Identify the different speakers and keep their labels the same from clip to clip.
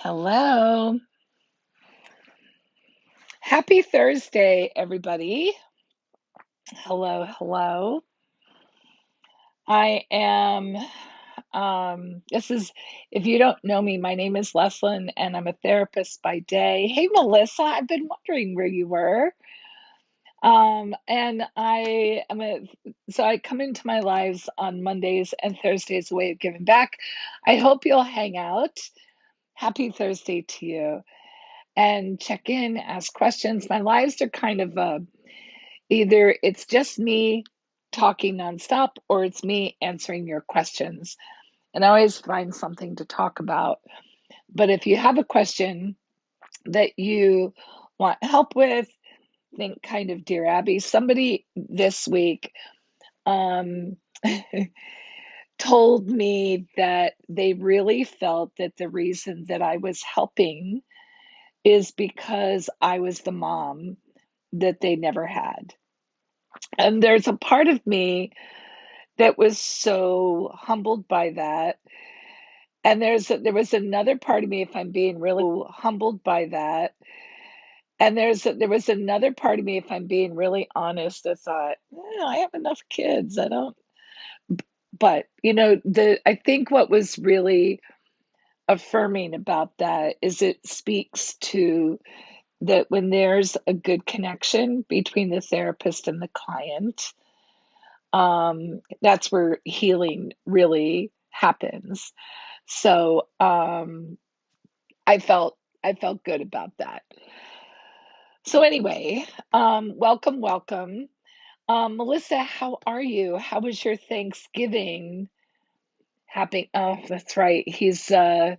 Speaker 1: Hello. Happy Thursday, everybody. Hello, hello. I am, this is, if you don't know me, my name is Leslyn and I'm a therapist by day. Hey, Melissa, I've been wondering where you were. And I am so I come into my lives on Mondays and Thursdays, a way of giving back. I hope you'll hang out. Happy Thursday to you and check in, ask questions. My lives are kind of either it's just me talking nonstop or it's me answering your questions. And I always find something to talk about. But if you have a question that you want help with, think kind of Dear Abby. Somebody this week um, told me that they really felt that the reason that I was helping is because I was the mom that they never had. And there's a part of me that was so humbled by that. And there was another part of me, if I'm being really humbled by that. And there was another part of me, if I'm being really honest, that thought, I have enough kids. I don't. But the I think what was really affirming about that is it speaks to that when there's a good connection between the therapist and the client, that's where healing really happens. So I felt good about that. So anyway, welcome, welcome. Melissa, how are you? How was your Thanksgiving? Happy, oh, that's right. He's 2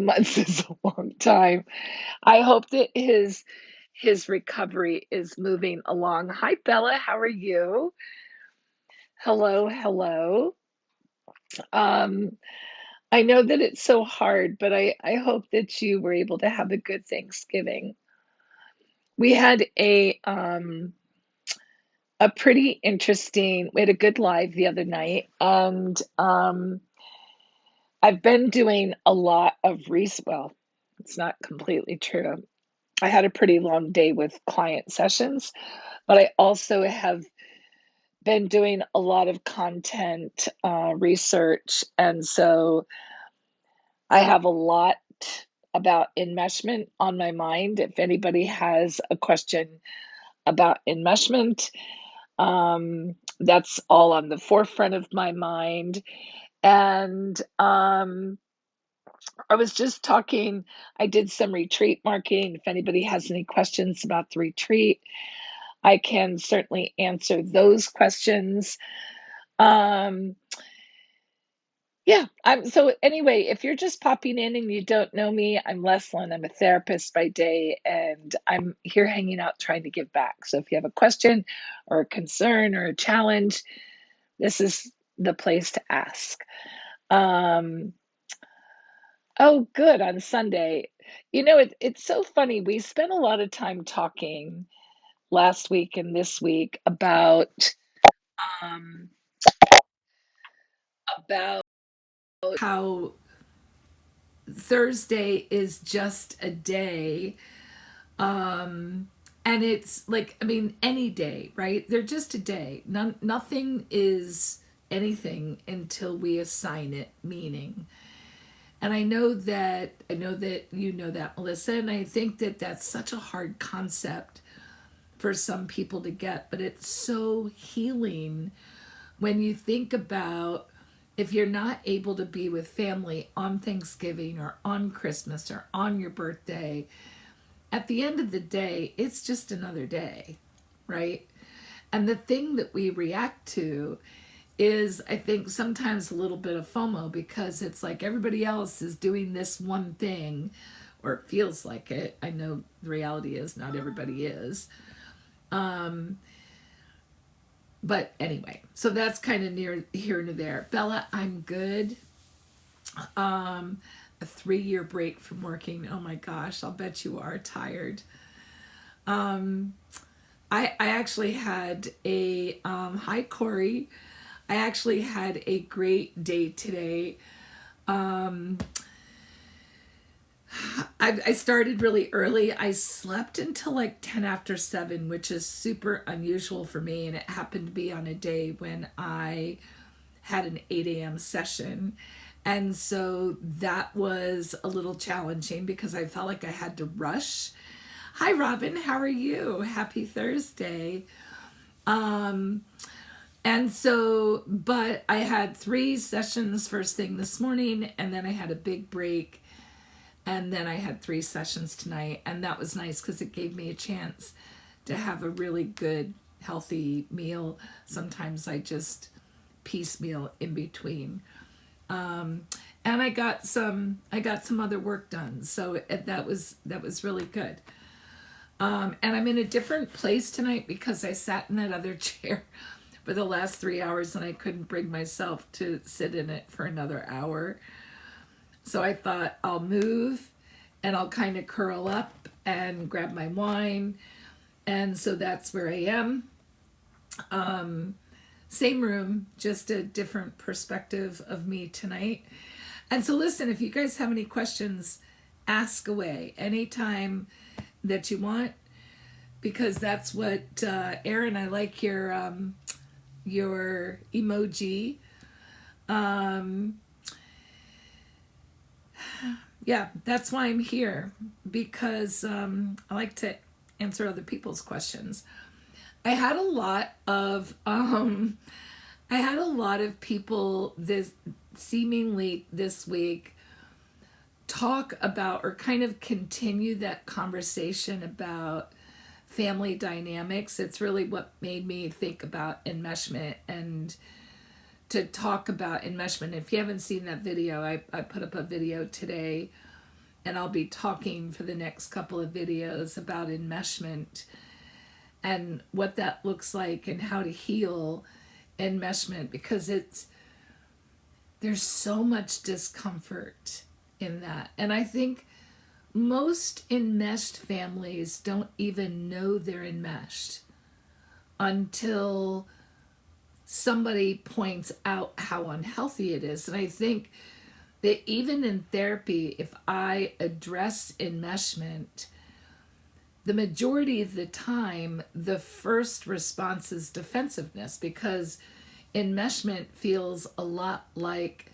Speaker 1: months is a long time. I hope that his recovery is moving along. Hi, Bella, how are you? Hello, hello. Um, I know that it's so hard, but I hope that you were able to have a good Thanksgiving. We had a pretty interesting, we had a good live the other night, and I've been doing a lot of well, it's not completely true. I had a pretty long day with client sessions, but I also have been doing a lot of content research, and so I have a lot about enmeshment on my mind. If anybody has a question about enmeshment, that's all on the forefront of my mind. And I was just talking, I did some retreat marketing. If anybody has any questions about the retreat, I can certainly answer those questions. Um, Yeah. So anyway, if you're just popping in and you don't know me, I'm Leslyn. I'm a therapist by day, and I'm here hanging out trying to give back. So if you have a question or a concern or a challenge, this is the place to ask. Um, oh, good, on Sunday. It's so funny. We spent a lot of time talking last week and this week um, about how Thursday is just a day. Um, and it's like, I mean, any day, right? They're just a day. Nothing is anything until we assign it meaning. And I know that you know that, Melissa, and I think that that's such a hard concept for some people to get, but it's so healing when you think about if you're not able to be with family on Thanksgiving or on Christmas or on your birthday, at the end of the day, it's just another day, right? And the thing that we react to is, I think, sometimes a little bit of FOMO because it's like everybody else is doing this one thing, or it feels like it. I know the reality is not everybody is. Um, but anyway, so that's kind of near here and there. Bella, I'm good. A 3 year break from working. Oh my gosh, I'll bet you are tired. Um, I actually had hi Corey. I actually had a great day today. Um, I started really early. I slept until like 10 after 7, which is super unusual for me. And it happened to be on a day when I had an 8 a.m. session. And so that was a little challenging because I felt like I had to rush. Hi, Robin. How are you? Happy Thursday. And so, but I had 3 sessions first thing this morning, and then I had a big break. And then I had 3 sessions tonight, and that was nice because it gave me a chance to have a really good, healthy meal. Sometimes I just piecemeal in between. And I got some other work done, so that was really good. And I'm in a different place tonight because I sat in that other chair for the last 3 hours, and I couldn't bring myself to sit in it for another hour. So I thought I'll move and I'll kind of curl up and grab my wine. And so that's where I am. Same room, just a different perspective of me tonight. And so listen, if you guys have any questions, ask away anytime that you want, because that's what, Erin, I like your emoji. Yeah, that's why I'm here, because I like to answer other people's questions. I had a lot of people seemingly this week talk about or kind of continue that conversation about family dynamics. It's really what made me think about enmeshment and to talk about enmeshment. If you haven't seen that video, I put up a video today, and I'll be talking for the next couple of videos about enmeshment and what that looks like and how to heal enmeshment, because there's so much discomfort in that. And I think most enmeshed families don't even know they're enmeshed until somebody points out how unhealthy it is. And I think that even in therapy, if I address enmeshment, the majority of the time, the first response is defensiveness, because enmeshment feels a lot like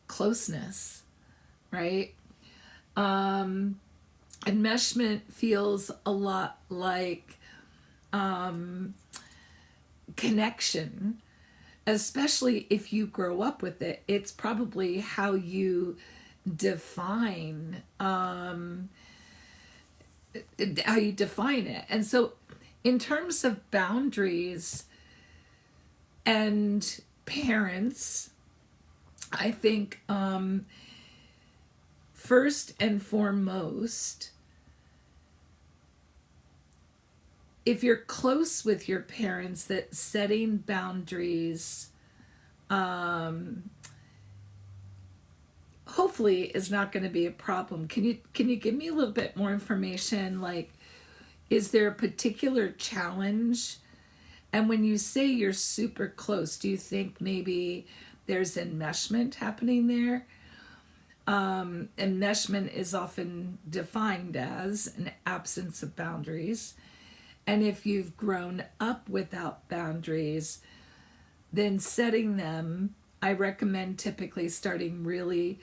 Speaker 1: closeness, right? Enmeshment feels a lot like connection, especially if you grow up with it. It's probably how you define it. And so in terms of boundaries and parents, I think first and foremost, if you're close with your parents, that setting boundaries hopefully is not going to be a problem. Can you give me a little bit more information? Like, is there a particular challenge? And when you say you're super close, do you think maybe there's enmeshment happening there? Enmeshment is often defined as an absence of boundaries. And if you've grown up without boundaries, then setting them, I recommend typically starting really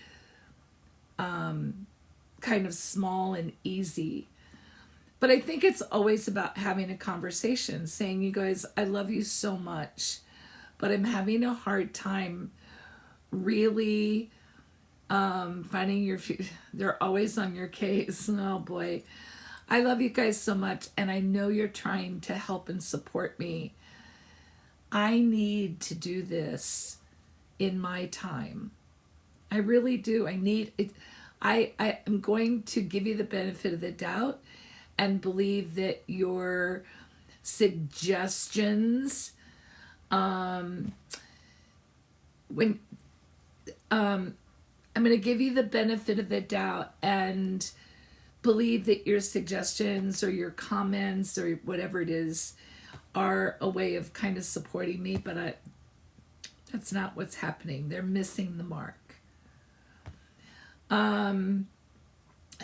Speaker 1: kind of small and easy. But I think it's always about having a conversation, saying, you guys, I love you so much, but I'm having a hard time really finding your future. They're always on your case. Oh boy. I love you guys so much, and I know you're trying to help and support me. I need to do this in my time. I really do. I need it. I am going to give you the benefit of the doubt and believe that your suggestions, I'm going to give you the benefit of the doubt and believe that your suggestions or your comments or whatever it is are a way of kind of supporting me, but that's not what's happening. They're missing the mark.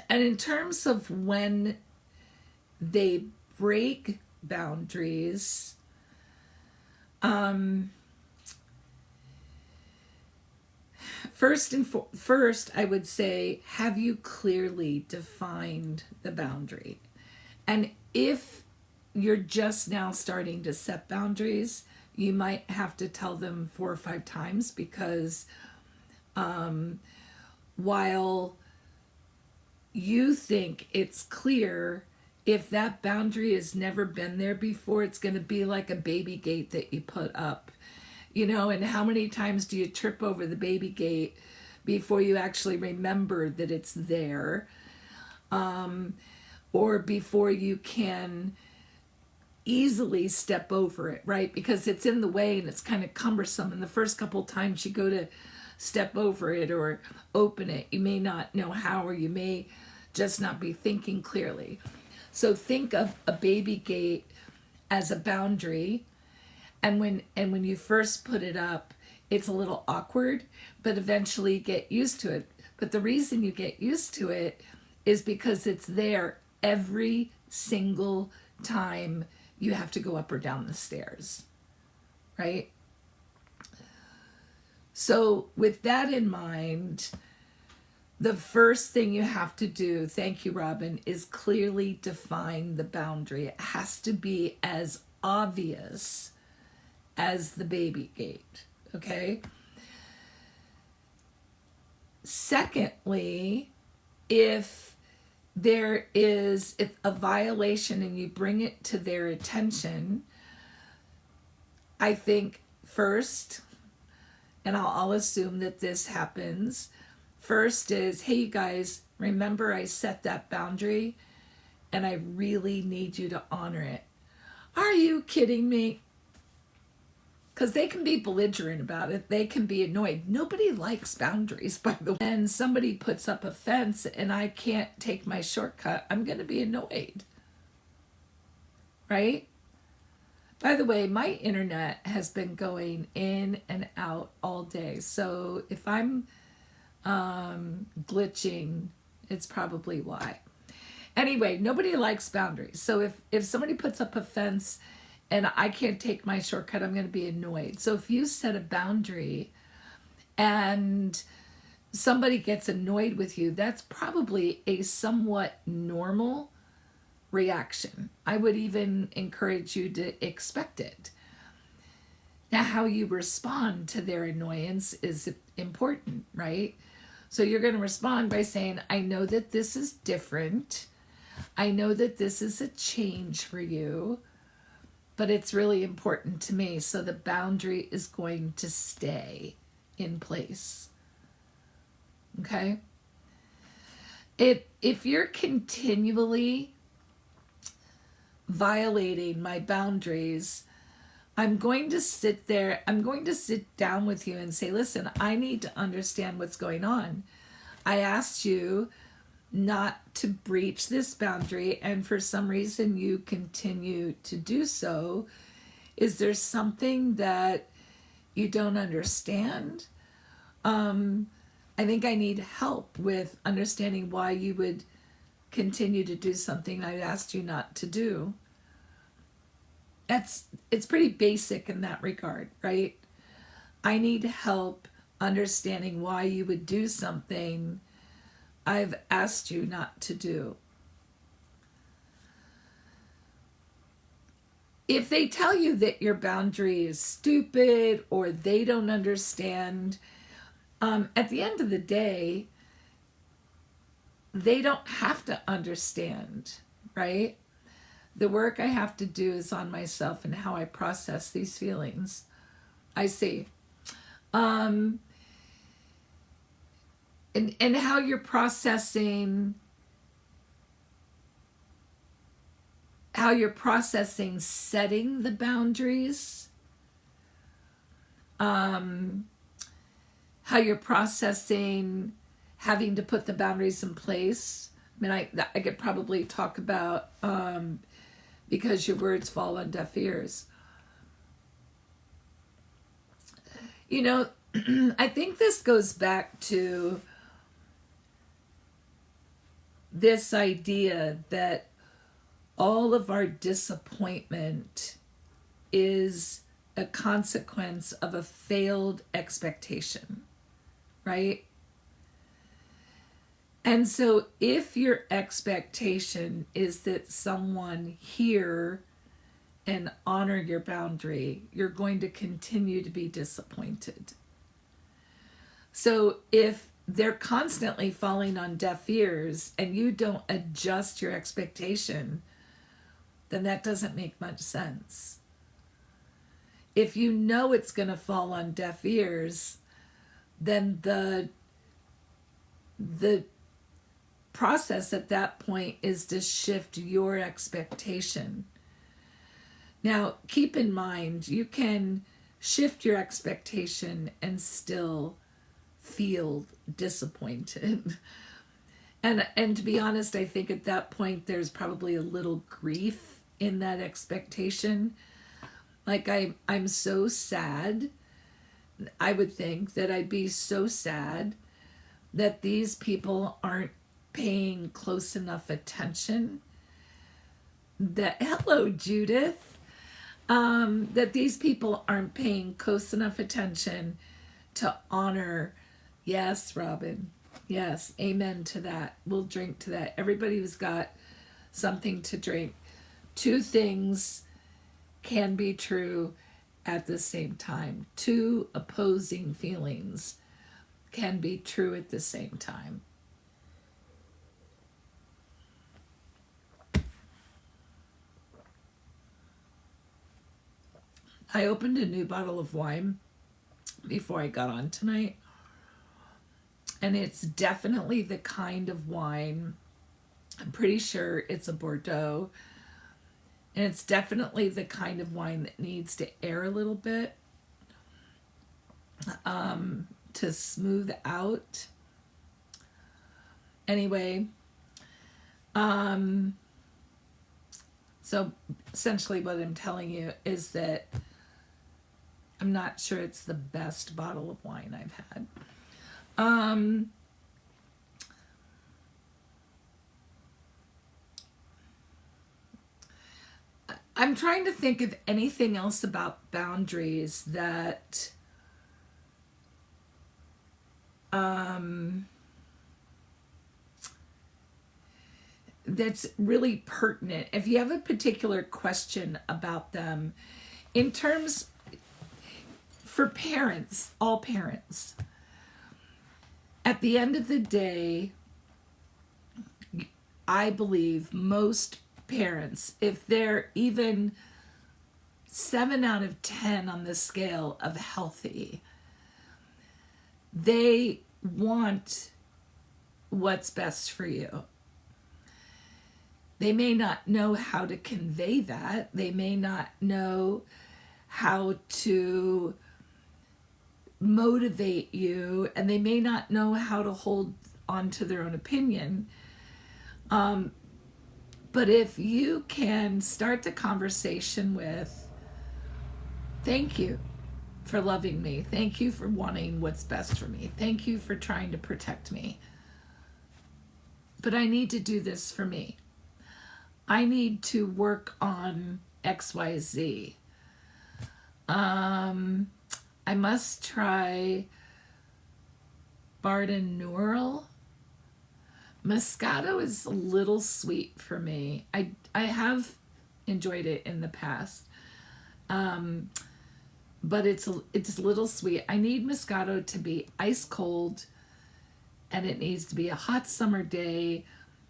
Speaker 1: And in terms of when they break boundaries, first, I would say, have you clearly defined the boundary? And if you're just now starting to set boundaries, you might have to tell them 4 or 5 times, because while you think it's clear, if that boundary has never been there before, it's going to be like a baby gate that you put up. And how many times do you trip over the baby gate before you actually remember that it's there? Or before you can easily step over it, right? Because it's in the way and it's kind of cumbersome. And the first couple times you go to step over it or open it, you may not know how, or you may just not be thinking clearly. So think of a baby gate as a boundary. And when you first put it up, it's a little awkward, but eventually you get used to it. But the reason you get used to it is because it's there every single time you have to go up or down the stairs, right? So with that in mind, the first thing you have to do, thank you, Robin, is clearly define the boundary. It has to be as obvious as the baby gate, okay? Secondly, if there is a violation and you bring it to their attention, I think first, and I'll assume that this happens, first is, hey, you guys, remember I set that boundary and I really need you to honor it. Are you kidding me? Because they can be belligerent about it. They can be annoyed. Nobody likes boundaries, by the way. And somebody puts up a fence and I can't take my shortcut, I'm going to be annoyed. Right? By the way, my internet has been going in and out all day. So if I'm glitching, it's probably why. Anyway, nobody likes boundaries. So if somebody puts up a fence and I can't take my shortcut, I'm going to be annoyed. So if you set a boundary and somebody gets annoyed with you, that's probably a somewhat normal reaction. I would even encourage you to expect it. Now, how you respond to their annoyance is important, right? So you're going to respond by saying, I know that this is different. I know that this is a change for you, but it's really important to me. So the boundary is going to stay in place. Okay? If you're continually violating my boundaries, I'm going to sit down with you and say, listen, I need to understand what's going on. I asked you not to breach this boundary, and for some reason you continue to do so. Is there something that you don't understand? I think I need help with understanding why you would continue to do something I asked you not to do. It's pretty basic in that regard, right? I need help understanding why you would do something I've asked you not to do. If they tell you that your boundary is stupid or they don't understand, at the end of the day, they don't have to understand, right? The work I have to do is on myself and how I process these feelings. I see. And how you're processing setting the boundaries, how you're processing having to put the boundaries in place. I mean, I could probably talk about because your words fall on deaf ears. I think this goes back to this idea that all of our disappointment is a consequence of a failed expectation, right? And so if your expectation is that someone hear and honor your boundary, you're going to continue to be disappointed. So if they're constantly falling on deaf ears and you don't adjust your expectation, then that doesn't make much sense. If you know it's going to fall on deaf ears, then the process at that point is to shift your expectation. Now, keep in mind, you can shift your expectation and still feel disappointed. And to be honest, I think at that point there's probably a little grief in that expectation. Like I'm so sad. I would think that I'd be so sad that these people aren't paying close enough attention. That, hello, Judith. That these people aren't paying close enough attention to honor. Yes, Robin. Yes, amen to that. We'll drink to that. Everybody who's got something to drink. Two things can be true at the same time. Two opposing feelings can be true at the same time. I opened a new bottle of wine before I got on tonight. And it's definitely the kind of wine, I'm pretty sure it's a Bordeaux. And it's definitely the kind of wine that needs to air a little bit to smooth out. Anyway, so essentially what I'm telling you is that I'm not sure it's the best bottle of wine I've had. I'm trying to think of anything else about boundaries that that's really pertinent. If you have a particular question about them, in terms for parents, all parents, at the end of the day, I believe most parents, if they're even 7 out of 10 on the scale of healthy, they want what's best for you. They may not know how to convey that. They may not know how to motivate you, and they may not know how to hold on to their own opinion. But if you can start the conversation with, thank you for loving me. Thank you for wanting what's best for me. Thank you for trying to protect me. But I need to do this for me. I need to work on XYZ. I must try Bardenurl. Moscato is a little sweet for me. I have enjoyed it in the past. But it's a little sweet. I need Moscato to be ice cold, and it needs to be a hot summer day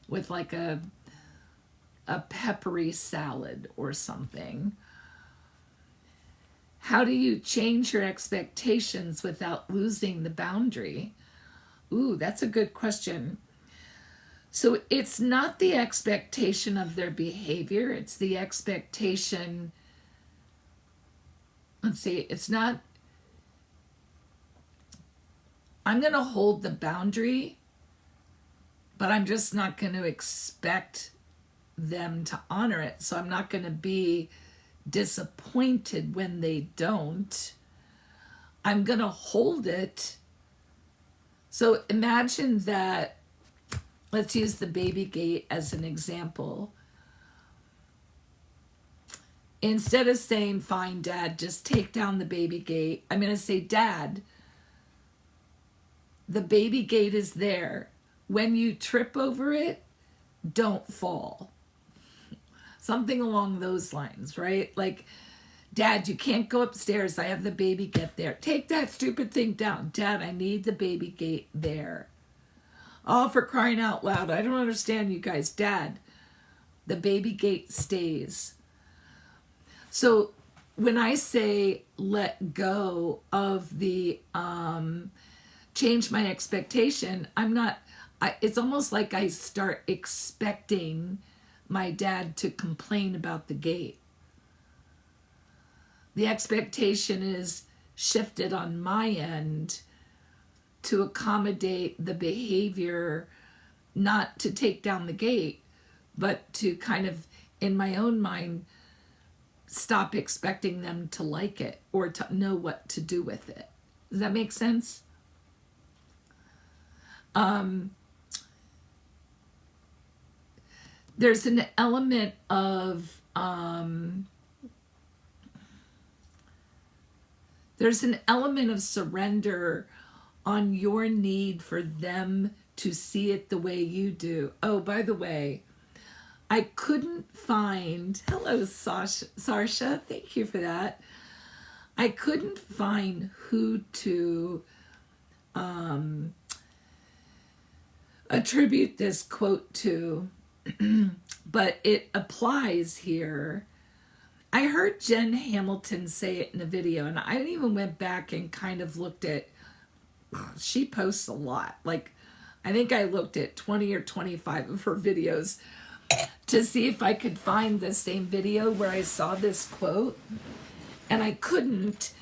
Speaker 1: with like a peppery salad or something. How do you change your expectations without losing the boundary? Ooh, that's a good question. So it's not the expectation of their behavior, it's the expectation, let's see, it's not, I'm going to hold the boundary, but I'm just not going to expect them to honor it. So I'm not going to be disappointed when they don't. I'm going to hold it. So imagine that let's use the baby gate as an example. Instead of saying, fine, Dad, just take down the baby gate, I'm going to say, Dad, the baby gate is there. When you trip over it, don't fall. Something along those lines, right? Like, Dad, you can't go upstairs. I have the baby gate there. Take that stupid thing down. Dad, I need the baby gate there. Oh, for crying out loud. I don't understand you guys. Dad, the baby gate stays. So when I say let go of the change my expectation, it's almost like I start expecting my dad to complain about the gate. The expectation is shifted on my end to accommodate the behavior, not to take down the gate, but to kind of, in my own mind, stop expecting them to like it or to know what to do with it. Does that make sense? There's an element of surrender on your need for them to see it the way you do. Oh, by the way, I couldn't find, hello Sarsha, thank you for that. I couldn't find who to attribute this quote to, but it applies here. I heard Jen Hamilton say it in a video, and I even went back and kind of looked at, she posts a lot. Like, I think I looked at 20 or 25 of her videos to see if I could find the same video where I saw this quote, and I couldn't.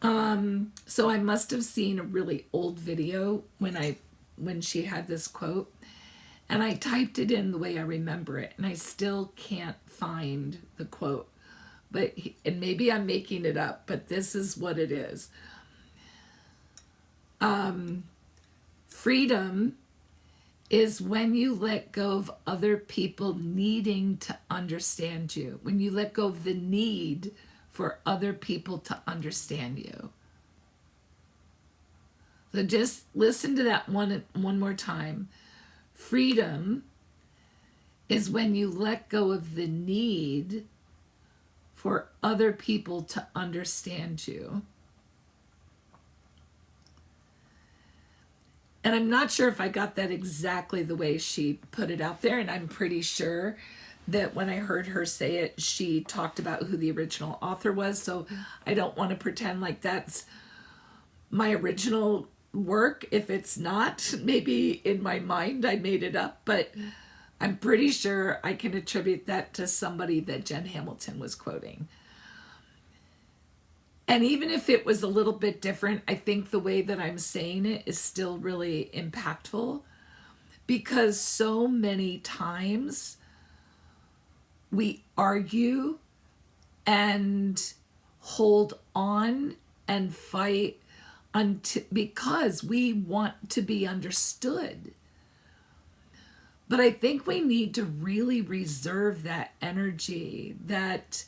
Speaker 1: So I must have seen a really old video when she had this quote, and I typed it in the way I remember it, and I still can't find the quote. And maybe I'm making it up, but this is what it is. Freedom is when you let go of other people needing to understand you. When you let go of the need for other people to understand you. So just listen to that one more time. Freedom is when you let go of the need for other people to understand you. And I'm not sure if I got that exactly the way she put it out there, and I'm pretty sure that when I heard her say it, she talked about who the original author was, so I don't want to pretend like that's my original work. If it's not, maybe in my mind I made it up, but I'm pretty sure I can attribute that to somebody that Jen Hamilton was quoting. And even if it was a little bit different, I think the way that I'm saying it is still really impactful, because so many times we argue and hold on and fight because we want to be understood. But I think we need to really reserve that energy, that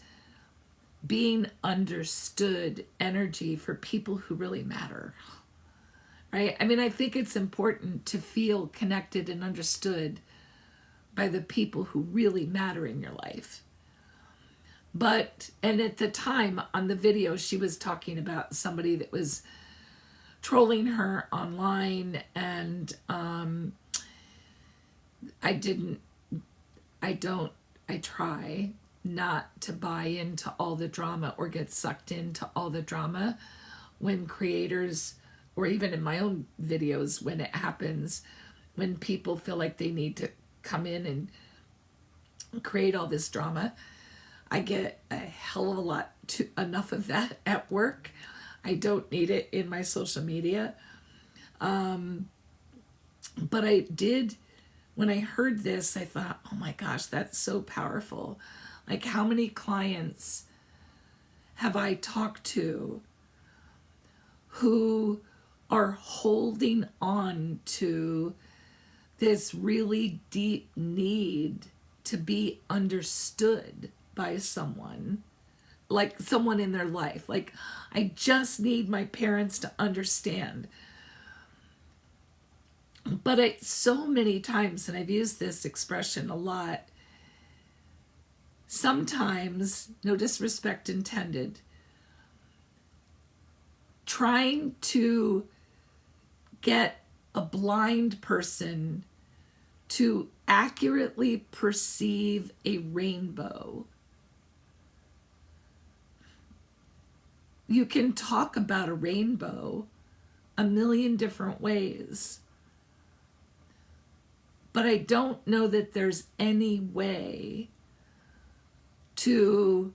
Speaker 1: being understood energy, for people who really matter, right? I mean, I think it's important to feel connected and understood by the people who really matter in your life. And at the time on the video, she was talking about somebody that was trolling her online, and I try not to buy into all the drama or get sucked into all the drama when creators, or even in my own videos, when it happens, when people feel like they need to come in and create all this drama. I get a hell of a lot, enough of that at work. I don't need it in my social media. But I did, when I heard this, I thought, oh my gosh, that's so powerful. Like, how many clients have I talked to who are holding on to this really deep need to be understood by someone, like someone in their life. Like, I just need my parents to understand. But so many times, and I've used this expression a lot, sometimes, no disrespect intended, trying to get a blind person to accurately perceive a rainbow. You can talk about a rainbow a million different ways, but I don't know that there's any way to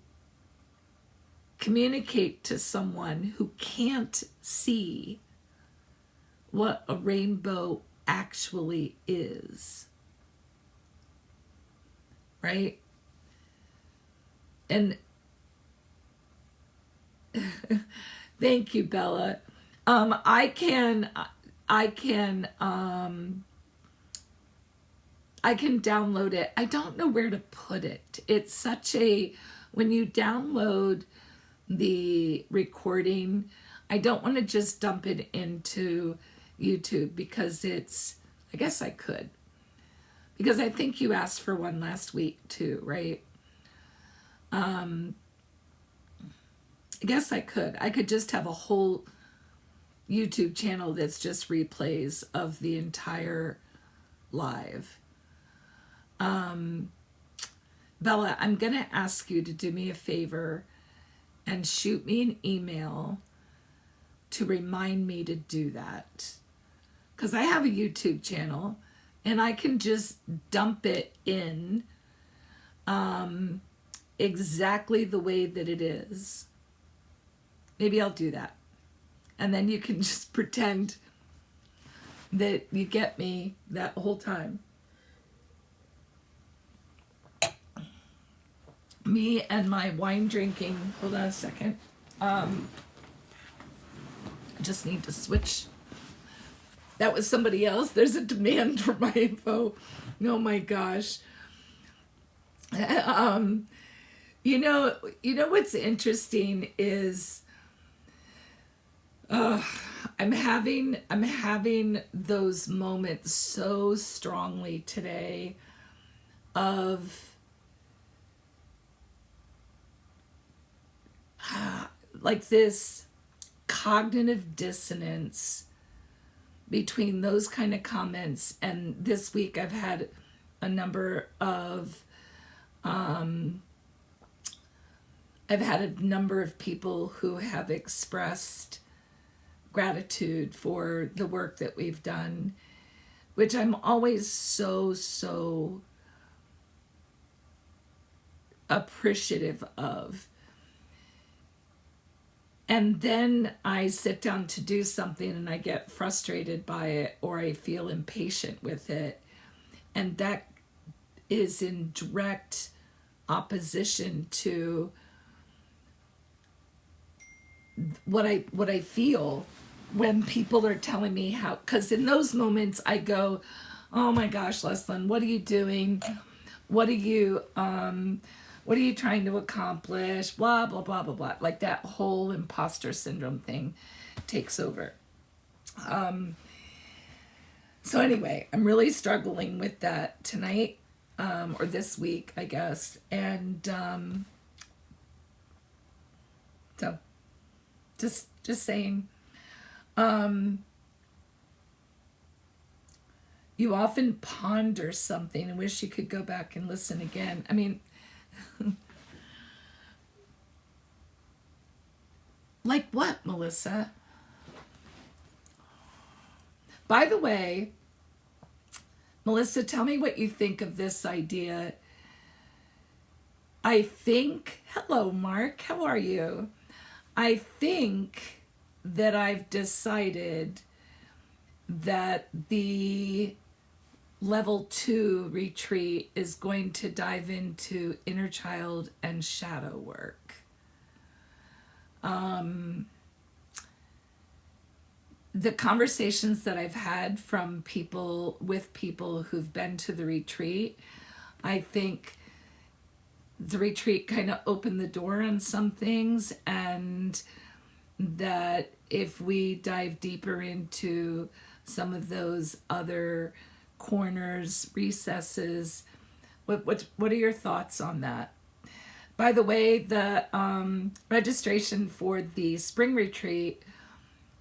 Speaker 1: communicate to someone who can't see what a rainbow actually is. Right? And thank you, Bella. I can download it. I don't know where to put it. It's such a, when you download the recording, I don't want to just dump it into YouTube because it's, I guess I could. Because I think you asked for one last week too, right? I guess I could. I could just have a whole YouTube channel that's just replays of the entire live. Bella, I'm going to ask you to do me a favor and shoot me an email to remind me to do that. Because I have a YouTube channel and I can just dump it in exactly the way that it is. Maybe I'll do that. And then you can just pretend that you get me that whole time. Me and my wine drinking. Hold on a second. I just need to switch. That was somebody else. There's a demand for my info. Oh my gosh. You know what's interesting is I'm having those moments so strongly today of like this cognitive dissonance between those kind of comments. And this week I've had a number of people who have expressed gratitude for the work that we've done, which I'm always so appreciative of. And then I sit down to do something and I get frustrated by it, or I feel impatient with it. And that is in direct opposition to what I feel when people are telling me how, because in those moments I go, oh my gosh, Leslyn, what are you doing? What are you trying to accomplish? Blah, blah, blah, blah, blah. Like that whole imposter syndrome thing takes over. So anyway, I'm really struggling with that tonight, or this week, I guess. And so just saying, you often ponder something and wish you could go back and listen again. I mean, like what, Melissa? By the way, Melissa, tell me what you think of this idea. I think, hello, Mark, how are you? I think that I've decided that the level 2 retreat is going to dive into inner child and shadow work. the conversations that I've had from people with people who've been to the retreat, I think the retreat kind of opened the door on some things, and that if we dive deeper into some of those other corners, recesses, what are your thoughts on that? By the way, the registration for the spring retreat,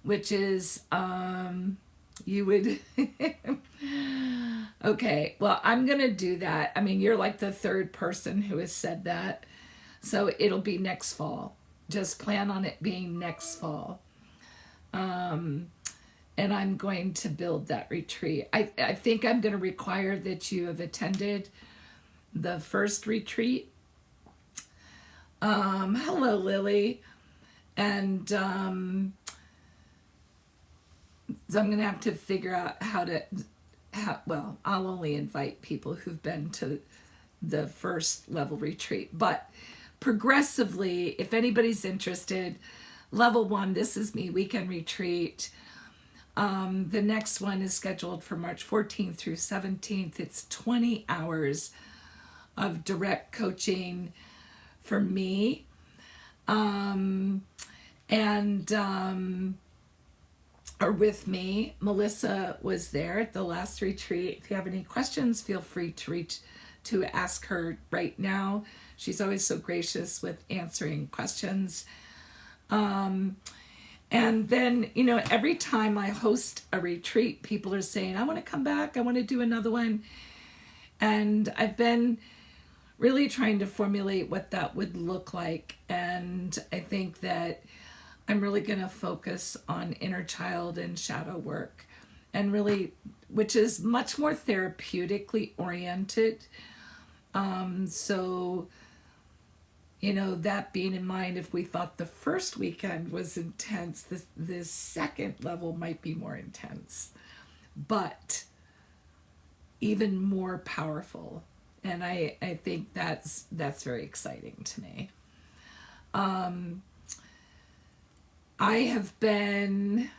Speaker 1: which is you would okay, well, I'm gonna do that. I mean, you're like the third person who has said that, so it'll be next fall. Just plan on it being next fall. And I'm going to build that retreat. I think I'm going to require that you have attended the first retreat. Hello, Lily. And so I'm going to have to figure out well, I'll only invite people who've been to the first level retreat. But progressively, if anybody's interested, level 1, This Is Me weekend retreat. The next one is scheduled for March 14th through 17th. It's 20 hours of direct coaching for me. Or with me. Melissa was there at the last retreat. If you have any questions, feel free to ask her right now. She's always so gracious with answering questions. And then, every time I host a retreat, people are saying, I want to come back. I want to do another one. And I've been really trying to formulate what that would look like. And I think that I'm really going to focus on inner child and shadow work, and really, which is much more therapeutically oriented. So, that being in mind, if we thought the first weekend was intense, this second level might be more intense, but even more powerful. And I think that's very exciting to me. I have been,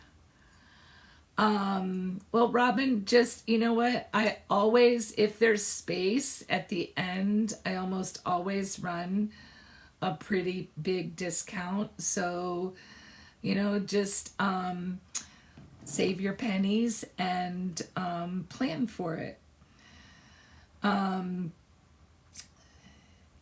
Speaker 1: well, Robin, just, you know what? I always, if there's space at the end, I almost always run a pretty big discount. So, just save your pennies and plan for it.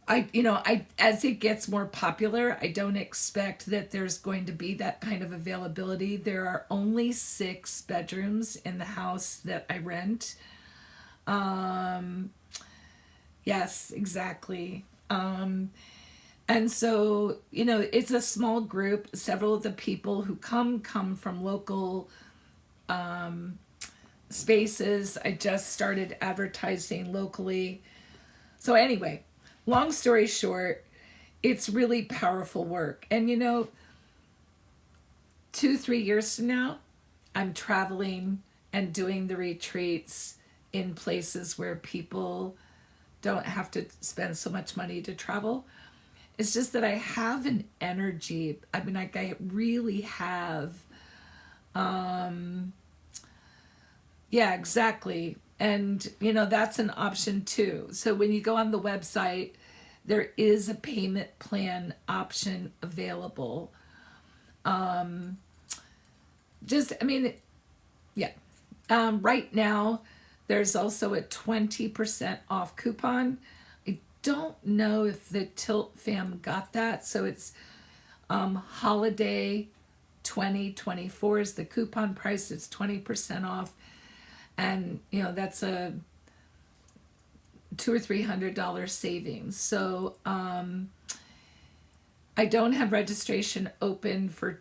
Speaker 1: I as it gets more popular, I don't expect that there's going to be that kind of availability. There are only 6 bedrooms in the house that I rent. Yes, exactly. And so, it's a small group. Several of the people who come from local spaces. I just started advertising locally. So anyway, long story short, it's really powerful work. And 2-3 years from now, I'm traveling and doing the retreats in places where people don't have to spend so much money to travel. It's just that I have an energy. I mean, like, I really have. Yeah, exactly. And, that's an option too. So when you go on the website, there is a payment plan option available. Right now, there's also a 20% off coupon. I don't know if the Tilt fam got that. So it's holiday 2024 is the coupon price. It's 20% off. And, that's a $200 or $300 savings. So I don't have registration open for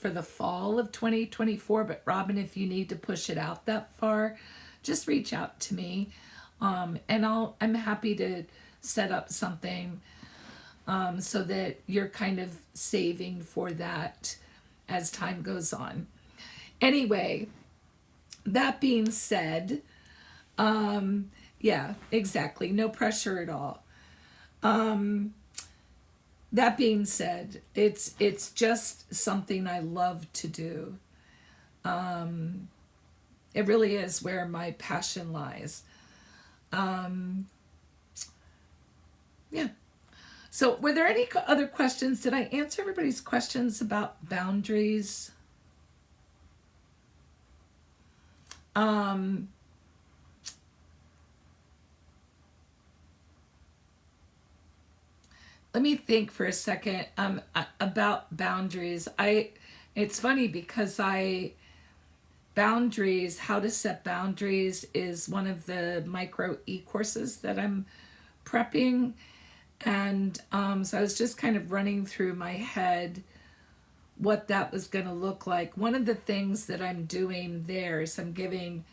Speaker 1: the fall of 2024, but Robin, if you need to push it out that far, just reach out to me. And I'm happy to set up something so that you're kind of saving for that as time goes on. Anyway, that being said, yeah, exactly. No pressure at all. That being said, it's just something I love to do. It really is where my passion lies. Yeah. So were there any other questions? Did I answer everybody's questions about boundaries? Let me think for a second about boundaries. It's funny because boundaries, how to set boundaries is one of the micro e-courses that I'm prepping. And so I was just kind of running through my head what that was going to look like. One of the things that I'm doing there is I'm giving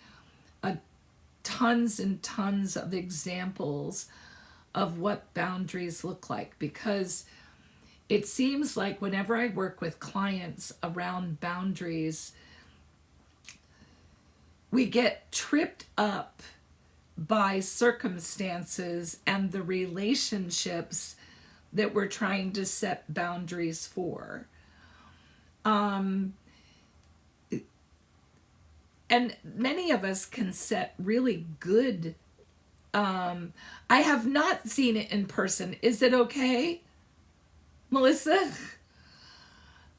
Speaker 1: tons and tons of examples of what boundaries look like, because it seems like whenever I work with clients around boundaries, we get tripped up by circumstances and the relationships that we're trying to set boundaries for. And many of us can set really good. I have not seen it in person. Is it okay, Melissa?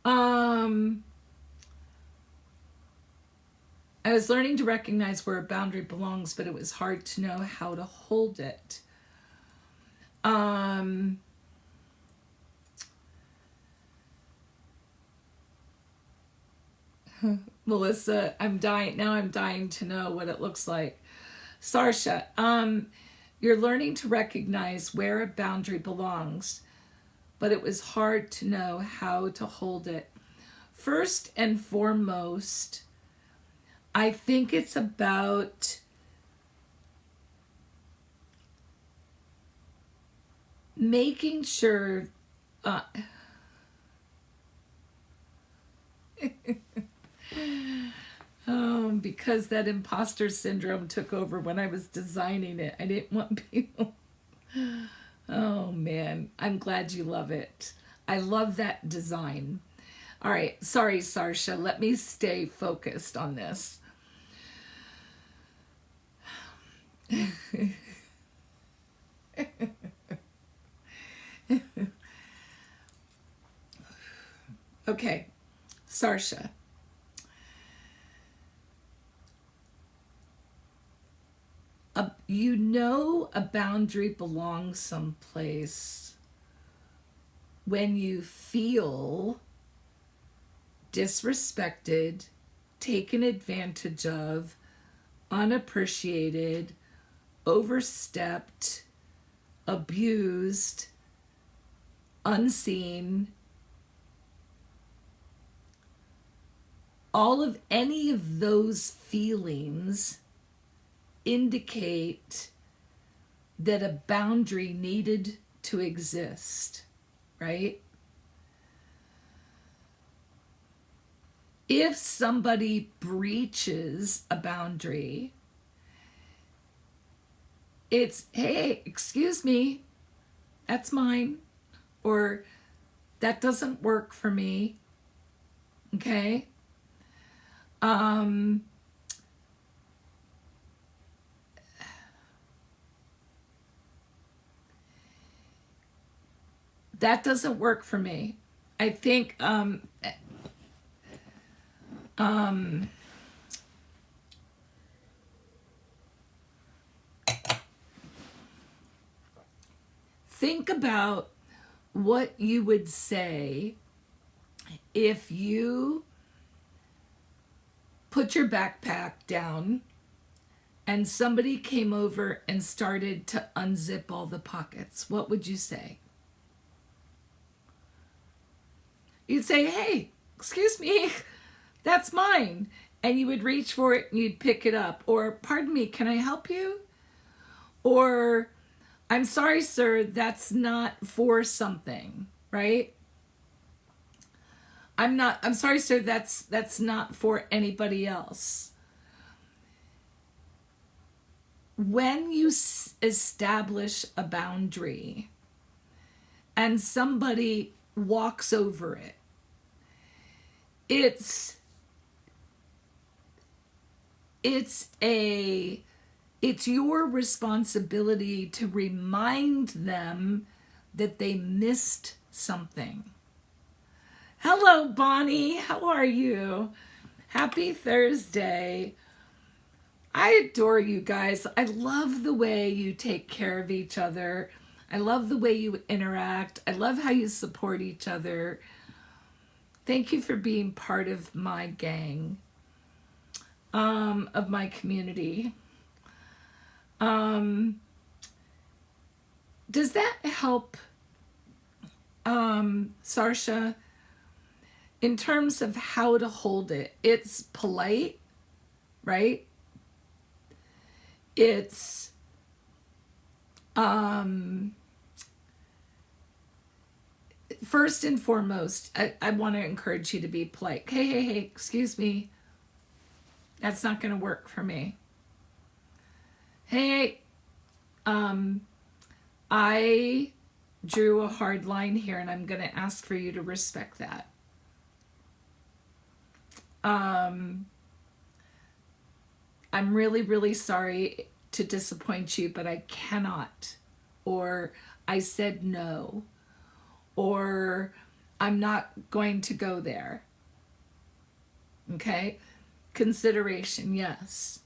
Speaker 1: I was learning to recognize where a boundary belongs, but it was hard to know how to hold it. Melissa, I'm dying to know what it looks like. Sarsha, you're learning to recognize where a boundary belongs, but it was hard to know how to hold it. First and foremost, I think it's about making sure because that imposter syndrome took over when I was designing it. I didn't want people. Oh man, I'm glad you love it. I love that design. All right, sorry, Sarsha. Let me stay focused on this. Okay, Sarsha. You know a boundary belongs someplace when you feel disrespected, taken advantage of, unappreciated, overstepped, abused, unseen. Any of those feelings indicate that a boundary needed to exist, right? If somebody breaches a boundary, it's, hey, excuse me, that's mine, or that doesn't work for me, okay? That doesn't work for me. I think think about what you would say if you put your backpack down and somebody came over and started to unzip all the pockets. What would you say? You'd say, hey, excuse me, that's mine. And you would reach for it and you'd pick it up. Or, pardon me, can I help you? Or, I'm sorry, sir, that's not for something, right? I'm sorry, sir, that's not for anybody else. When you establish a boundary and somebody walks over it, it's it's your responsibility to remind them that they missed something. Hello, Bonnie. How are you? Happy Thursday. I adore you guys. I love the way you take care of each other. I love the way you interact. I love how you support each other. Thank you for being part of my gang, of my community. Does that help, Sarsha, in terms of how to hold it? It's polite, right? It's first and foremost, I want to encourage you to be polite. Hey, excuse me. That's not going to work for me. Hey, I drew a hard line here, and I'm going to ask for you to respect that. I'm really, really sorry to disappoint you, but I cannot. Or I said no. Or I'm not going to go there. Okay? Consideration, yes.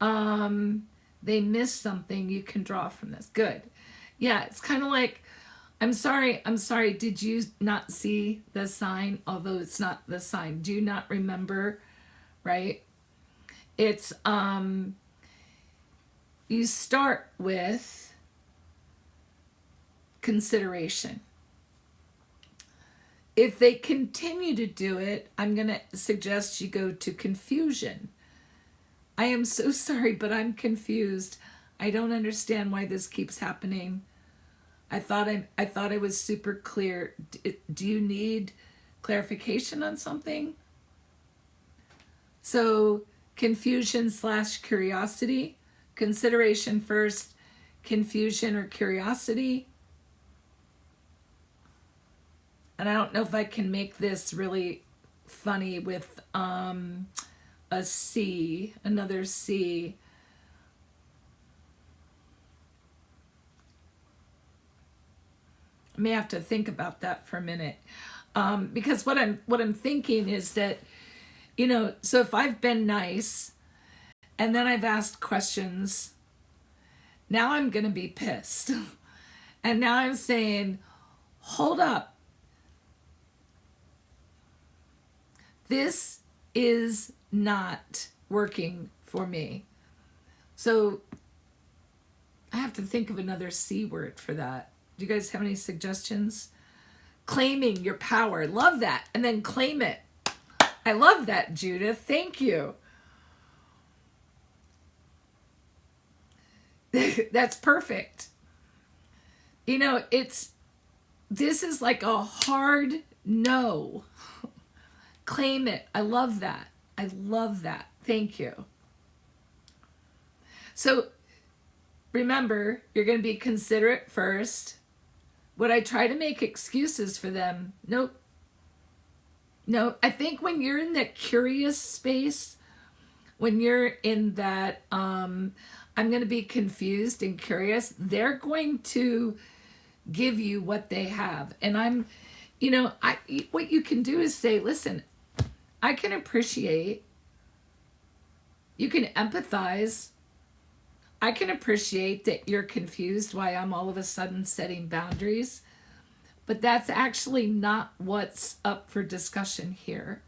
Speaker 1: They missed something you can draw from this. Good. Yeah, it's kind of like, I'm sorry, did you not see the sign? Although it's not the sign. Do you not remember? Right? It's, you start with consideration. If they continue to do it, I'm going to suggest you go to confusion. I am so sorry, but I'm confused. I don't understand why this keeps happening. I thought I was super clear. Do you need clarification on something? So confusion / curiosity. Consideration first, confusion or curiosity. And I don't know if I can make this really funny with a C, another C. I may have to think about that for a minute. Because what I'm thinking is that, you know, so if I've been nice and then I've asked questions, now I'm going to be pissed. And now I'm saying, hold up. This is not working for me. So I have to think of another C word for that. Do you guys have any suggestions? Claiming your power. Love that. And then claim it. I love that, Judith. Thank you. That's perfect. You know, this is like a hard no. Claim it. I love that. I love that. Thank you. So remember, you're going to be considerate first. Would I try to make excuses for them? Nope. No, I think when you're in that curious space, when you're in that, I'm going to be confused and curious, they're going to give you what they have. And what you can do is say, listen, I can appreciate, you can empathize. I can appreciate that you're confused why I'm all of a sudden setting boundaries, but that's actually not what's up for discussion here.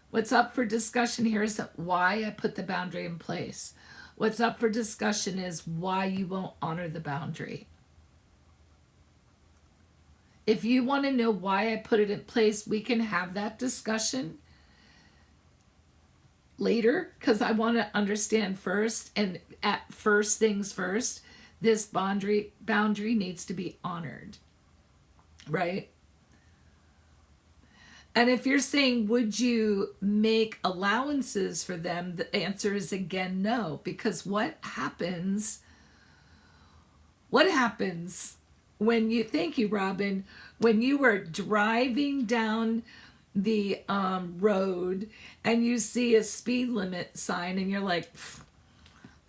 Speaker 1: What's up for discussion here is why I put the boundary in place. What's up for discussion is why you won't honor the boundary. If you want to know why I put it in place, we can have that discussion later, because I want to understand first, and at first things first, this boundary needs to be honored, right? And if you're saying, would you make allowances for them? The answer is again, no, because what happens when you, thank you, Robin, when you are driving down the road and you see a speed limit sign and you're like,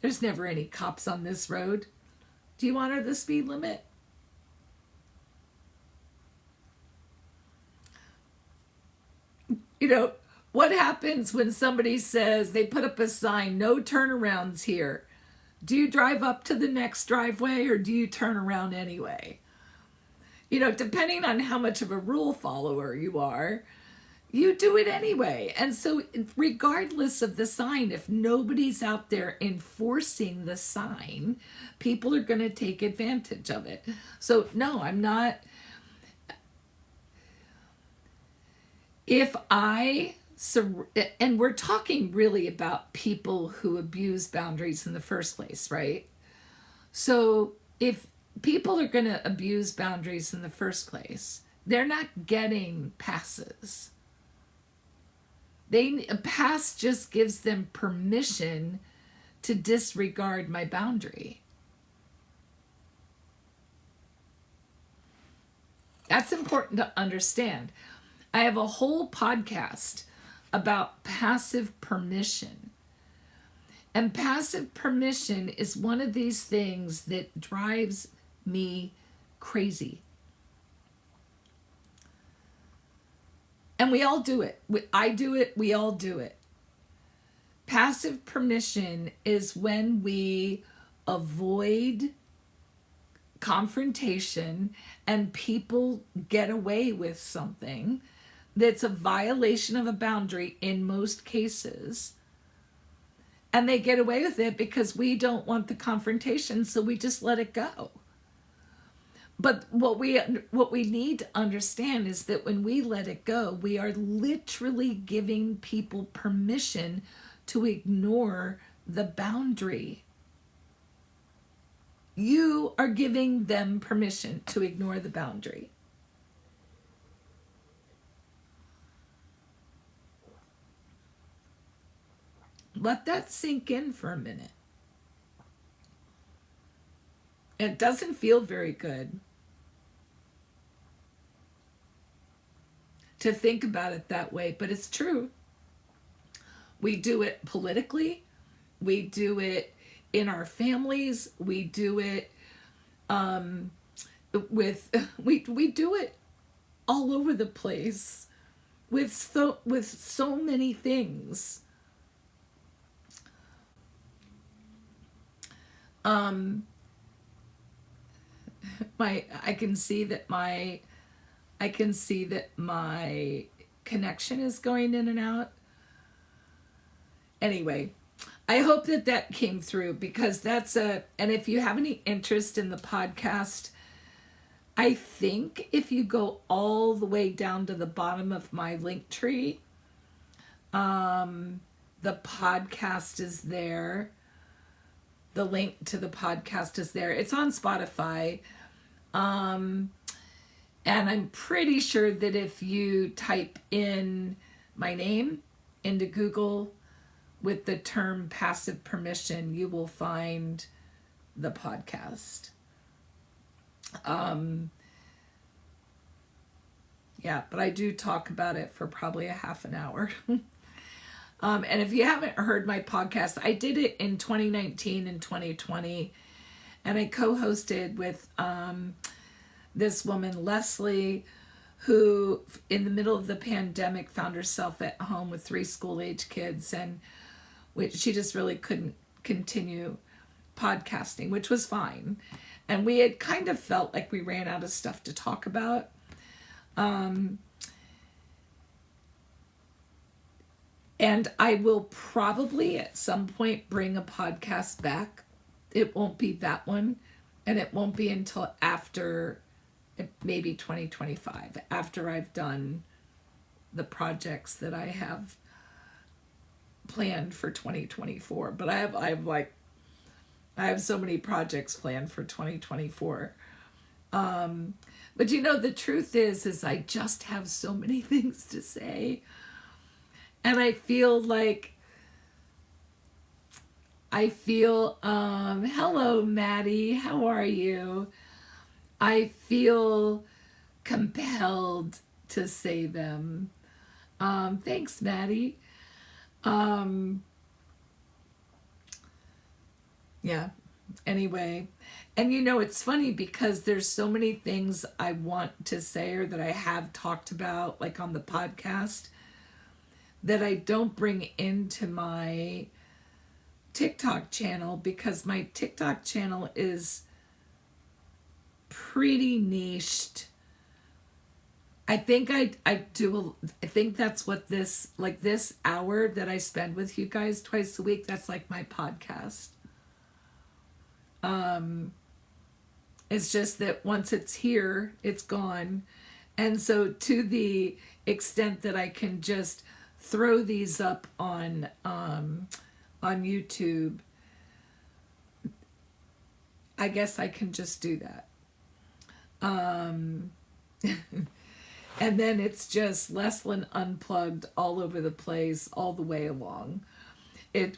Speaker 1: there's never any cops on this road. Do you honor the speed limit? You know, what happens when somebody says they put up a sign, no turnarounds here? Do you drive up to the next driveway or do you turn around anyway? You know, depending on how much of a rule follower you are, you do it anyway. And so regardless of the sign, if nobody's out there enforcing the sign, people are going to take advantage of it. So no, I'm not. If I, and we're talking really about people who abuse boundaries in the first place, right? So if people are going to abuse boundaries in the first place, they're not getting passes. A pass just gives them permission to disregard my boundary. That's important to understand. I have a whole podcast about passive permission. And passive permission is one of these things that drives me crazy. And we all do it. I do it. We all do it. Passive permission is when we avoid confrontation and people get away with something that's a violation of a boundary in most cases. And they get away with it because we don't want the confrontation, so we just let it go. But what we need to understand is that when we let it go, we are literally giving people permission to ignore the boundary. You are giving them permission to ignore the boundary. Let that sink in for a minute. It doesn't feel very good to think about it that way, but it's true. We do it politically. We do it in our families. We do it we do it all over the place with so many things. I can see that my connection is going in and out. Anyway, I hope that came through, because and if you have any interest in the podcast, I think if you go all the way down to the bottom of my link tree, the podcast is there. The link to the podcast is there. It's on Spotify. And I'm pretty sure that if you type in my name into Google with the term passive permission, you will find the podcast. Yeah, but I do talk about it for probably a half an hour. And if you haven't heard my podcast, I did it in 2019 and 2020, and I co-hosted with this woman, Leslie, who in the middle of the pandemic found herself at home with 3 school-age kids, and she just really couldn't continue podcasting, which was fine. And we had kind of felt like we ran out of stuff to talk about. And I will probably at some point bring a podcast back. It won't be that one, and it won't be until after maybe 2025, after I've done the projects that I have planned for 2024. But I have so many projects planned for 2024. But you know, the truth is I just have so many things to say. And I feel, hello, Maddie, how are you? I feel compelled to say them. Thanks, Maddie. Um, yeah. Anyway, and it's funny because there's so many things I want to say or that I have talked about, like on the podcast, that I don't bring into my TikTok channel because my TikTok channel is pretty niched. I think I think that's what this hour that I spend with you guys twice a week, that's like my podcast. It's just that once it's here, it's gone. And so to the extent that I can just throw these up on YouTube, I guess I can just do that. And then it's just Leslyn Unplugged all over the place all the way along.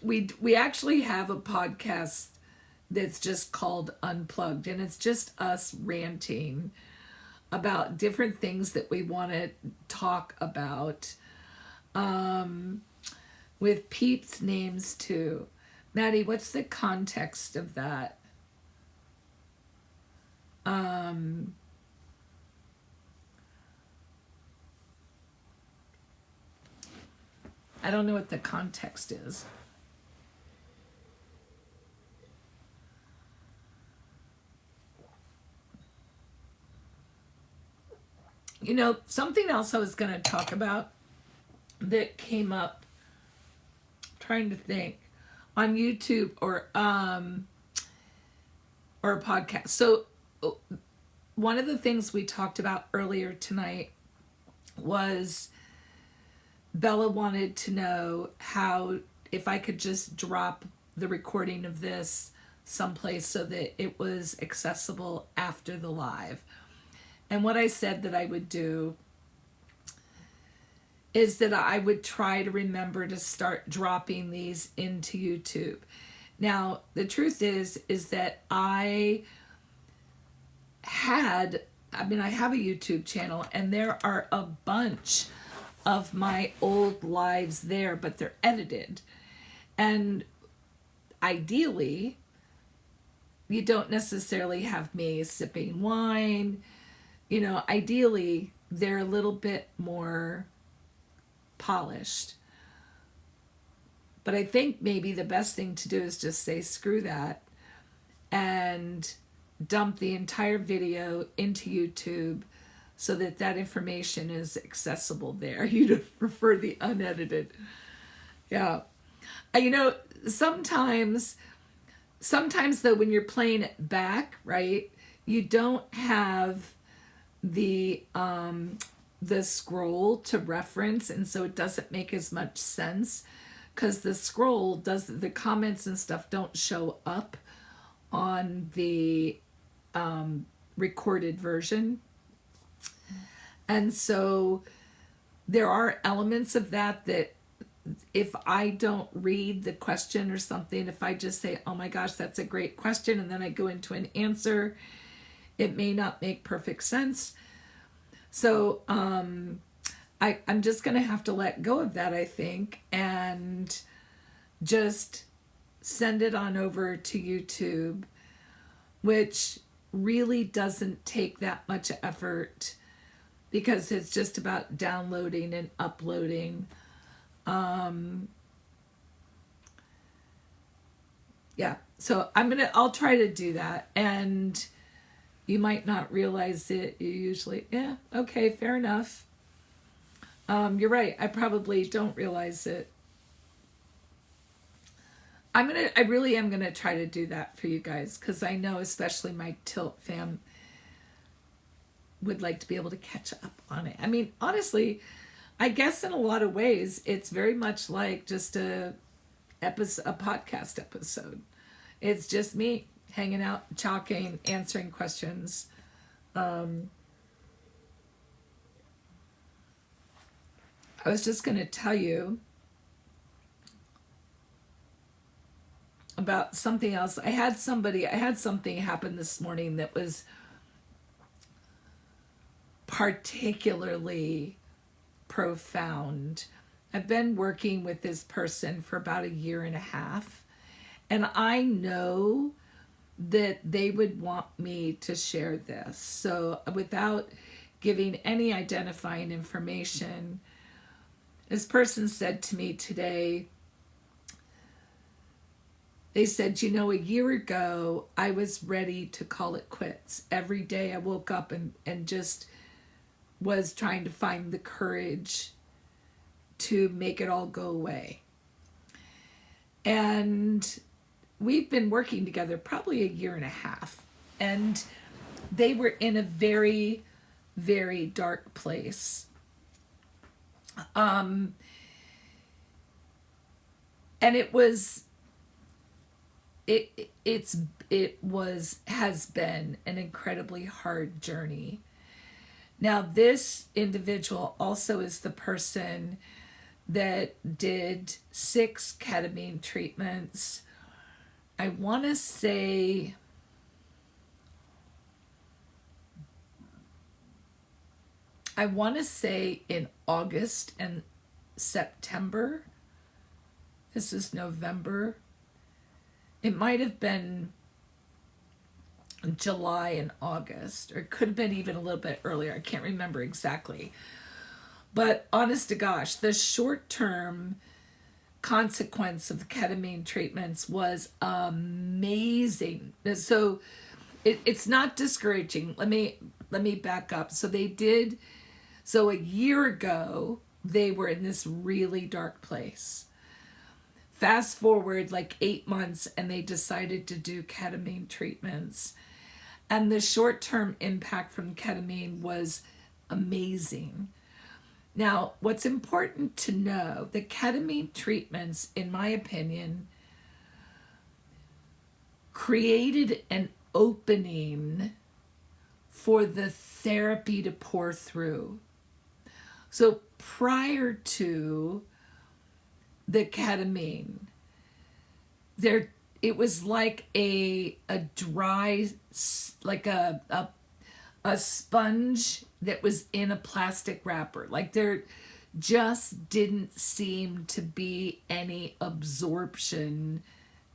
Speaker 1: We actually have a podcast that's just called Unplugged, and it's just us ranting about different things that we want to talk about, with peeps' names too. Maddie, what's the context of that? I don't know what the context is. Something else I was going to talk about that came up, trying to think, on YouTube or a podcast. So one of the things we talked about earlier tonight was Bella wanted to know how, if I could just drop the recording of this someplace so that it was accessible after the live. And what I said that I would do is that I would try to remember to start dropping these into YouTube. Now, the truth is that I have a YouTube channel, and there are a bunch of my old lives there, but they're edited. And ideally, you don't necessarily have me sipping wine. Ideally, they're a little bit more polished. But I think maybe the best thing to do is just say, screw that, and dump the entire video into YouTube so that information is accessible there. You'd prefer the unedited. Yeah. Sometimes though, when you're playing it back, right, you don't have the scroll to reference, and so it doesn't make as much sense because the comments and stuff don't show up on the recorded version. And so there are elements of that if I don't read the question or something, if I just say, oh my gosh, that's a great question, and then I go into an answer, it may not make perfect sense. So I'm just going to have to let go of that, I think, and just send it on over to YouTube, which really doesn't take that much effort because it's just about downloading and uploading. Yeah, so I'll try to do that, and you might not realize it. You usually, yeah, okay, fair enough. You're right. I probably don't realize it. I really am gonna try to do that for you guys, because I know especially my Tilt fam would like to be able to catch up on it. I mean, honestly, I guess in a lot of ways, it's very much like just a podcast episode. It's just me hanging out, talking, answering questions. I was just going to tell you about something else. I had something happen this morning that was particularly profound. I've been working with this person for about a year and a half, and I know that they would want me to share this. So, without giving any identifying information, this person said to me today, they said, you know, a year ago, I was ready to call it quits. Every day I woke up and just was trying to find the courage to make it all go away. And we've been working together probably a year and a half. And they were in a very, very dark place. And it was... has been an incredibly hard journey. Now, this individual also is the person that did 6 ketamine treatments. I want to say in August and September. This is November. It might have been July and August, or it could have been even a little bit earlier. I can't remember exactly. But honest to gosh, the short-term consequence of the ketamine treatments was amazing. So it's not discouraging. Let me back up. So a year ago, they were in this really dark place. Fast forward like 8 months and they decided to do ketamine treatments. And the short-term impact from ketamine was amazing. Now, what's important to know, the ketamine treatments, in my opinion, created an opening for the therapy to pour through. So prior to the ketamine, it was like a dry, like a sponge that was in a plastic wrapper. Like there just didn't seem to be any absorption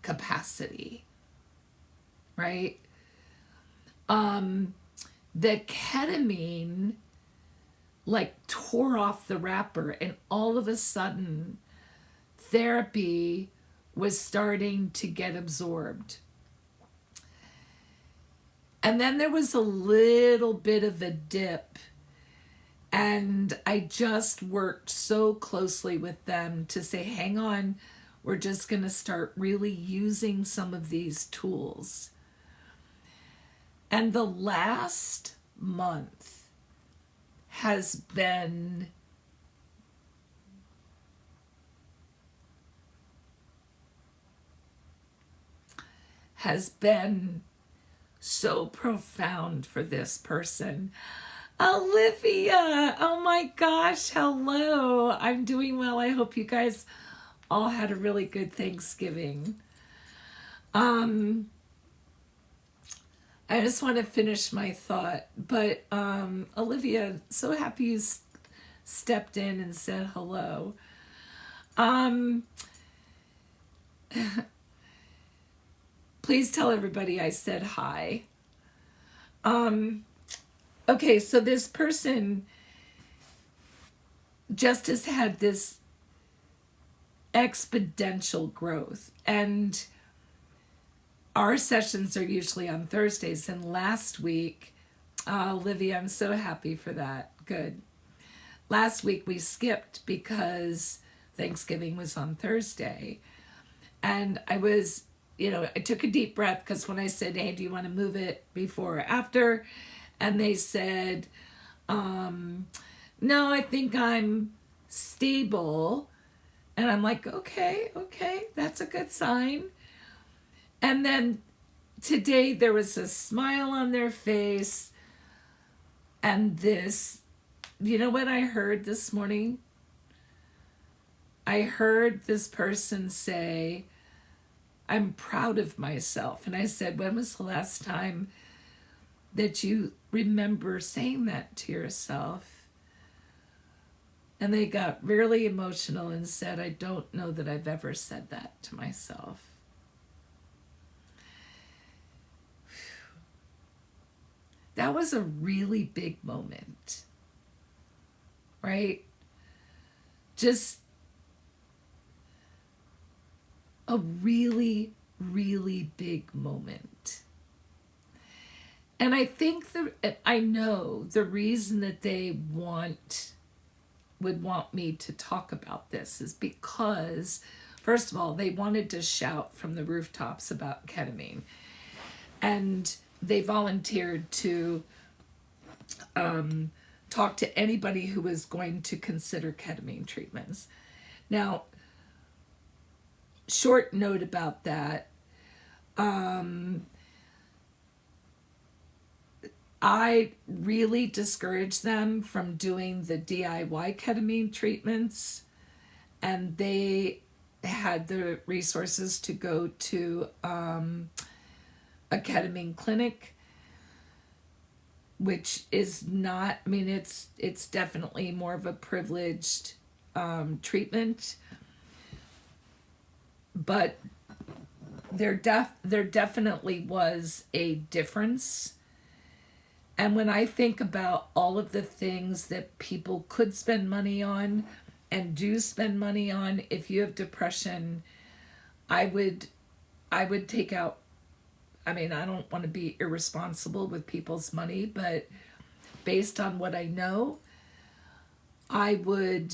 Speaker 1: capacity, right? The ketamine like tore off the wrapper, and all of a sudden therapy was starting to get absorbed. And then there was a little bit of a dip, and I just worked so closely with them to say, hang on, we're just going to start really using some of these tools. And the last month has been so profound for this person. Olivia, oh my gosh, hello. I'm doing well. I hope you guys all had a really good Thanksgiving. I just want to finish my thought, but Olivia, so happy you stepped in and said hello. Please tell everybody I said hi. Okay, so this person just has had this exponential growth, and our sessions are usually on Thursdays, and last week, Olivia, I'm so happy for that. Good. Last week we skipped because Thanksgiving was on Thursday, and I took a deep breath, because when I said, hey, do you want to move it before or after? And they said, no, I think I'm stable. And I'm like, okay, that's a good sign. And then today there was a smile on their face. And this, you know what I heard this morning? I heard this person say, I'm proud of myself. And I said, when was the last time that you remember saying that to yourself? And they got really emotional and said, I don't know that I've ever said that to myself. That was a really big moment, right? Just a really, really big moment. And I think I know the reason that they would want me to talk about this is because, first of all, they wanted to shout from the rooftops about ketamine. And they volunteered to talk to anybody who was going to consider ketamine treatments. Now, short note about that. I really discouraged them from doing the DIY ketamine treatments, and they had the resources to go to a ketamine clinic, which is not, I mean, it's definitely more of a privileged treatment, but there definitely was a difference. And when I think about all of the things that people could spend money on and do spend money on, if you have depression, I would take out, I mean, I don't want to be irresponsible with people's money, but based on what I know, I would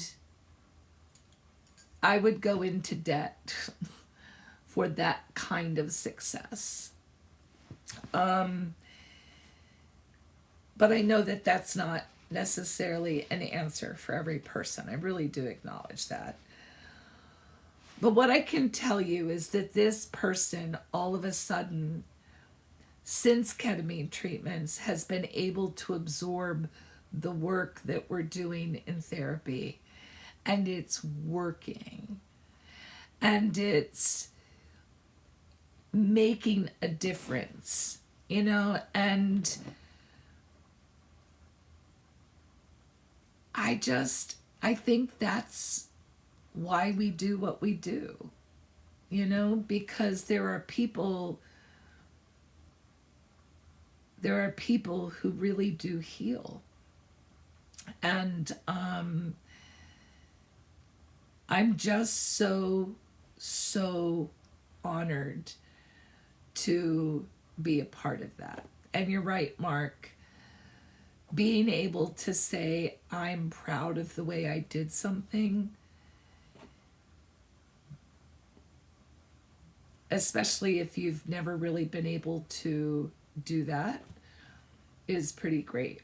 Speaker 1: go into debt for that kind of success. But I know that that's not necessarily an answer for every person. I really do acknowledge that. But what I can tell you is that this person, all of a sudden, since ketamine treatments, has been able to absorb the work that we're doing in therapy. And it's working. And it's making a difference, you know, and I think that's why we do what we do, you know, because there are people who really do heal. And I'm just so honored to be a part of that. And you're right, Mark. Being able to say, I'm proud of the way I did something, especially if you've never really been able to do that, is pretty great.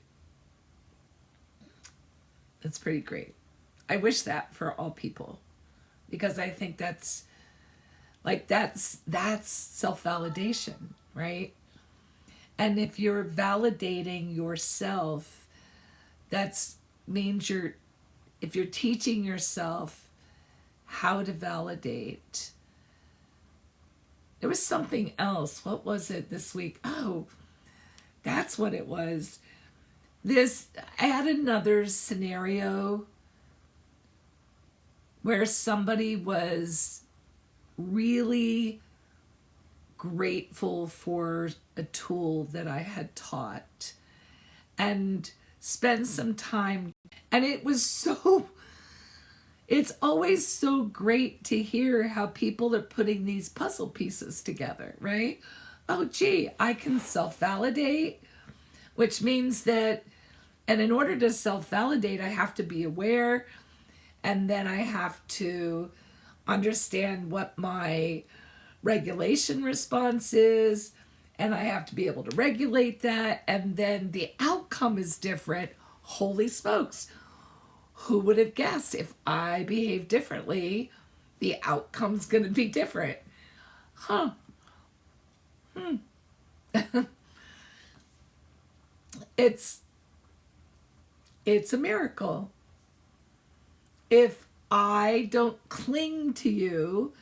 Speaker 1: It's pretty great. I wish that for all people, because I think that's self-validation, right? And if you're validating yourself, that means if you're teaching yourself how to validate. There was something else. What was it this week? Oh, that's what it was. I had another scenario where somebody was really grateful for a tool that I had taught and spent some time. And it's always so great to hear how people are putting these puzzle pieces together, right? Oh, gee, I can self-validate, which means that, and in order to self-validate, I have to be aware, and then I have to understand what my regulation response is, and I have to be able to regulate that, and then the outcome is different. Holy smokes, who would have guessed if I behave differently, the outcome's going to be different? It's a miracle. If I don't cling to you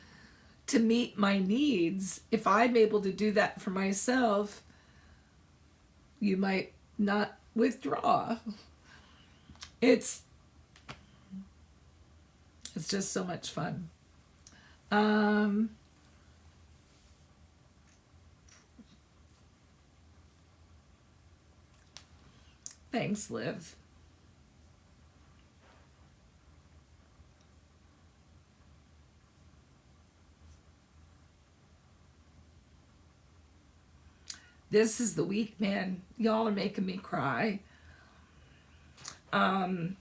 Speaker 1: to meet my needs, if I'm able to do that for myself, you might not withdraw. It's It's just so much fun. Um, Thanks, Liv. This is the week, man. Y'all are making me cry. Um,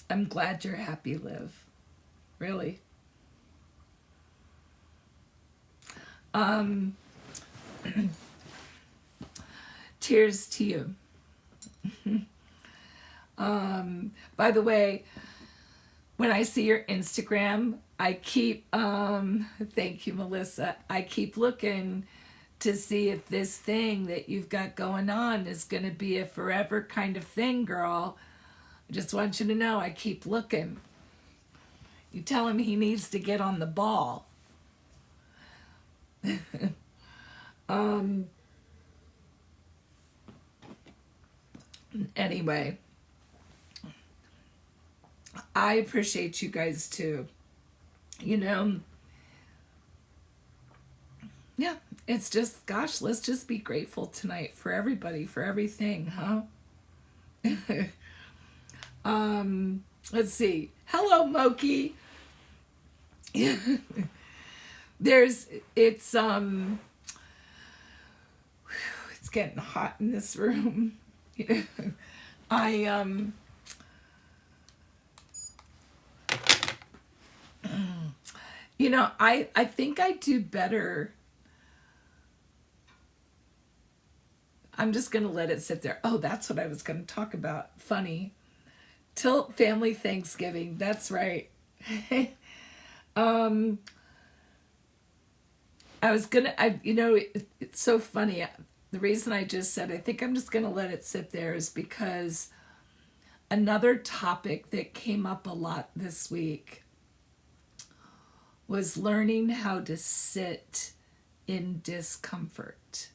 Speaker 1: I'm glad you're happy, Liv. Really. Um, Cheers to you. By the way, when I see your Instagram, I keep, thank you, Melissa. I keep looking to see if this thing that you've got going on is going to be a forever kind of thing, girl. I just want you to know I keep looking. You tell him he needs to get on the ball. Anyway, I appreciate you guys too. You know, yeah, it's just, gosh, let's just be grateful tonight for everybody, for everything, huh? Let's see. Hello, Moki. There's, it's it's getting hot in this room. I I think I do better. I'm just gonna let it sit there. Oh, that's what I was gonna talk about. Funny. Tilt family Thanksgiving. That's right. um I was gonna it's so funny. The reason I just said I think I'm just gonna let it sit there is because another topic that came up a lot this week was learning how to sit in discomfort.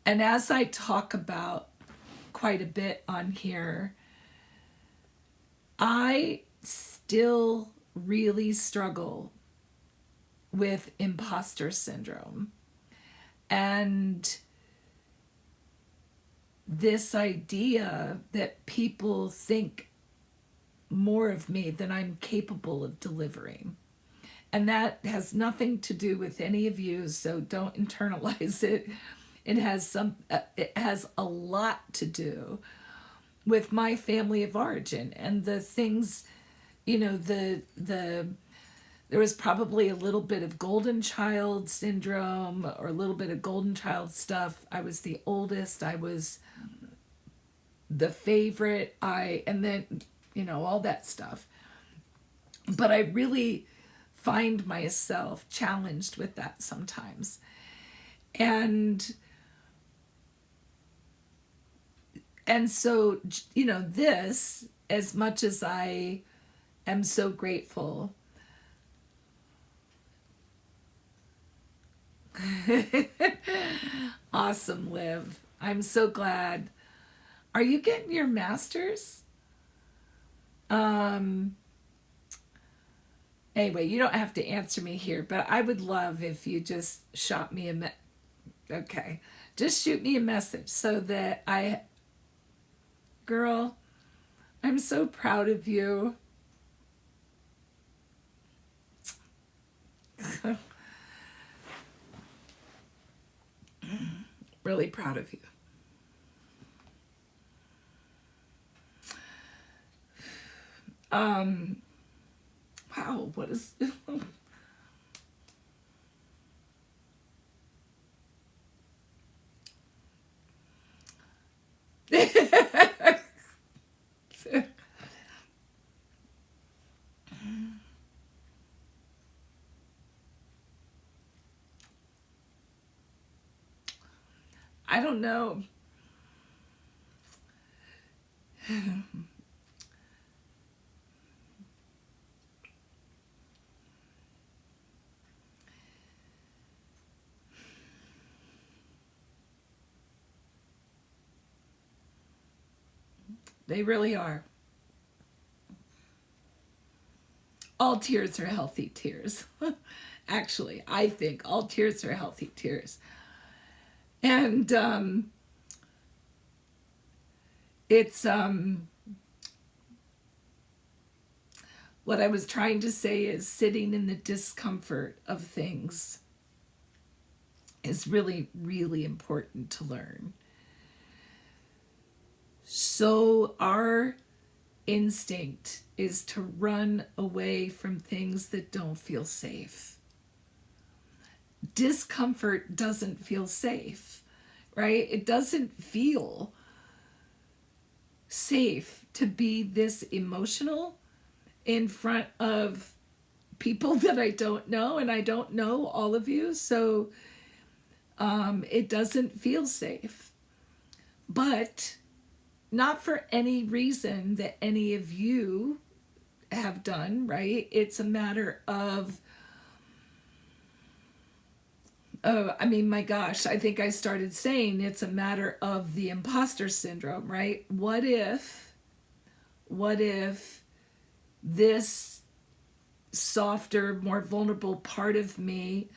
Speaker 1: And as I talk about quite a bit on here, I still really struggle with imposter syndrome and this idea that people think more of me than I'm capable of delivering. And that has nothing to do with any of you, so don't internalize it. It has a lot to do with my family of origin and the things, there was probably a little bit of golden child syndrome or a little bit of golden child stuff. I was the oldest. I was the favorite. And then, all that stuff. But I really find myself challenged with that sometimes. And so, this, as much as I am so grateful, awesome, Liv. I'm so glad. Are you getting your master's? Anyway, you don't have to answer me here, but I would love if you just shot me okay. Just shoot me a message so that girl, I'm so proud of you. Really proud of you. Wow, what is I don't know. They really are. All tears are healthy tears. Actually, I think all tears are healthy tears. And it's what I was trying to say is sitting in the discomfort of things is really, really important to learn. So our instinct is to run away from things that don't feel safe. Discomfort doesn't feel safe, right? It doesn't feel safe to be this emotional in front of people that I don't know, and I don't know all of you, so it doesn't feel safe. But not for any reason that any of you have done, right? It's a matter of, my gosh, I think I started saying it's a matter of the imposter syndrome, right? What if this softer, more vulnerable part of me,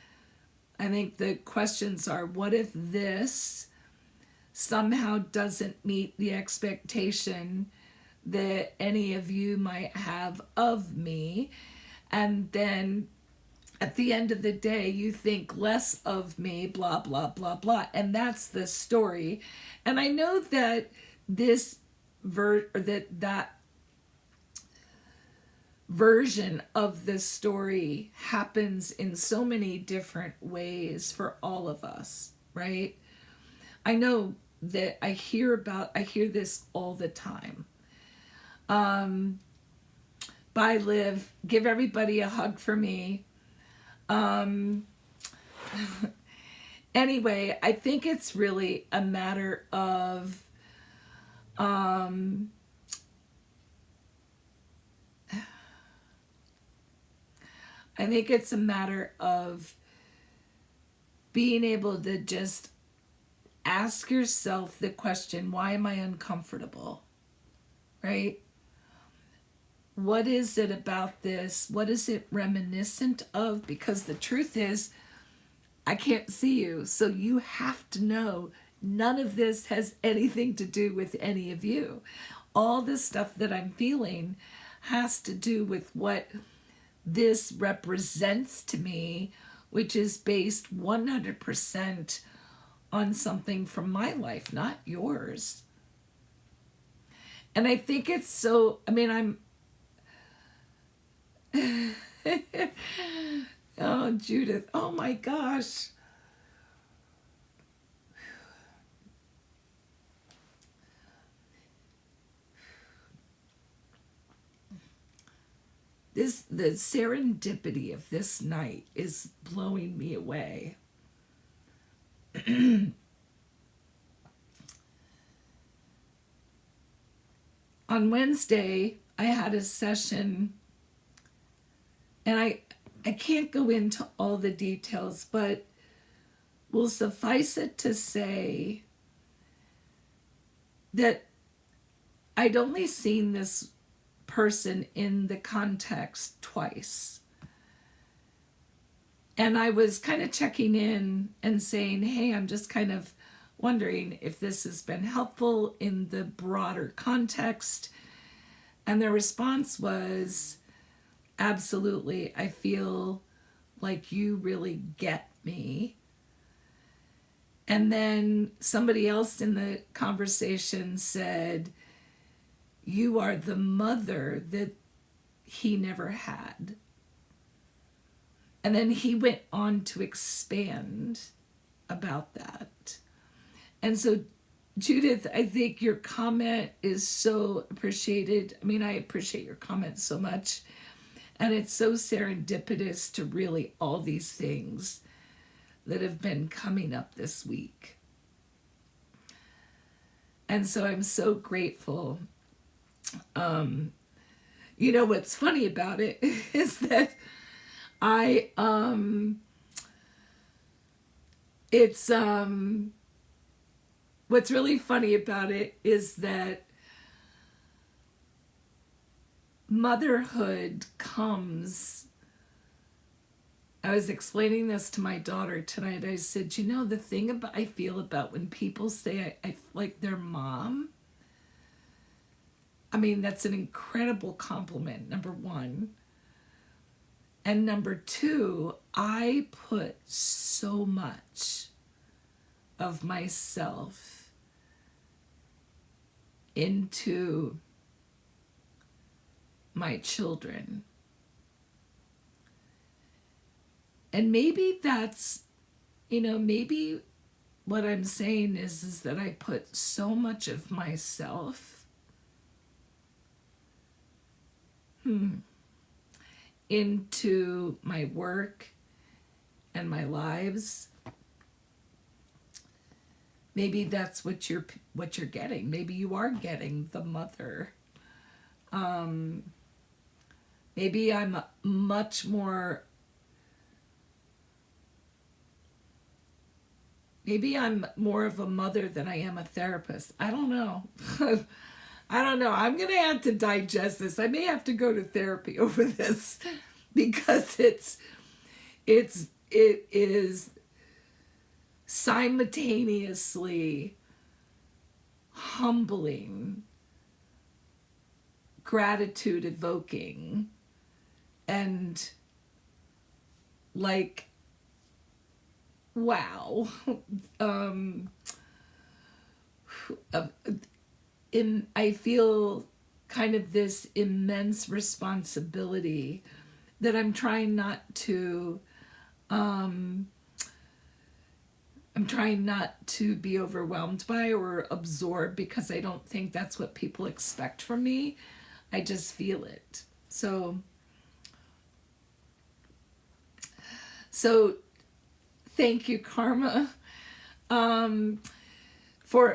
Speaker 1: I think the questions are, what if this somehow doesn't meet the expectation that any of you might have of me, and then at the end of the day you think less of me, blah blah blah blah. And that's the story. And I know that this that version of the story happens in so many different ways for all of us, right? I know that I hear this all the time. Bye, Liv. Give everybody a hug for me. Anyway, I think it's really a matter of being able to just ask yourself the question, why am I uncomfortable? Right? What is it about this? What is it reminiscent of? Because the truth is, I can't see you, so you have to know none of this has anything to do with any of you. All the stuff that I'm feeling has to do with what this represents to me, which is based 100% on something from my life, not yours. And I think it's so, oh, Judith, oh my gosh. The serendipity of this night is blowing me away. On Wednesday, I had a session, and I can't go into all the details, but will suffice it to say that I'd only seen this person in the context twice. And I was kind of checking in and saying, hey, I'm just kind of wondering if this has been helpful in the broader context. And their response was, absolutely, I feel like you really get me. And then somebody else in the conversation said, you are the mother that he never had. And then he went on to expand about that. And so, Judith, I think your comment is so appreciated. I appreciate your comment so much. And it's so serendipitous to really all these things that have been coming up this week. And so I'm so grateful. What's funny about it is that what's really funny about it is that motherhood comes. I was explaining this to my daughter tonight. I said, you know, the thing about I feel about when people say I like their mom, I mean, that's an incredible compliment, number one. And number two, I put so much of myself into my children. And maybe that's, you know, maybe what I'm saying is that I put so much of myself into my work and my lives. Maybe that's what you're getting. Maybe you are getting the mother. Maybe I'm much more. Maybe I'm more of a mother than I am a therapist. I don't know. I don't know. I'm going to have to digest this. I may have to go to therapy over this because it is simultaneously humbling, gratitude evoking, and like, wow. I feel kind of this immense responsibility that I'm trying not to be overwhelmed by or absorb, because I don't think that's what people expect from me. I just feel it. So thank you, Karma, for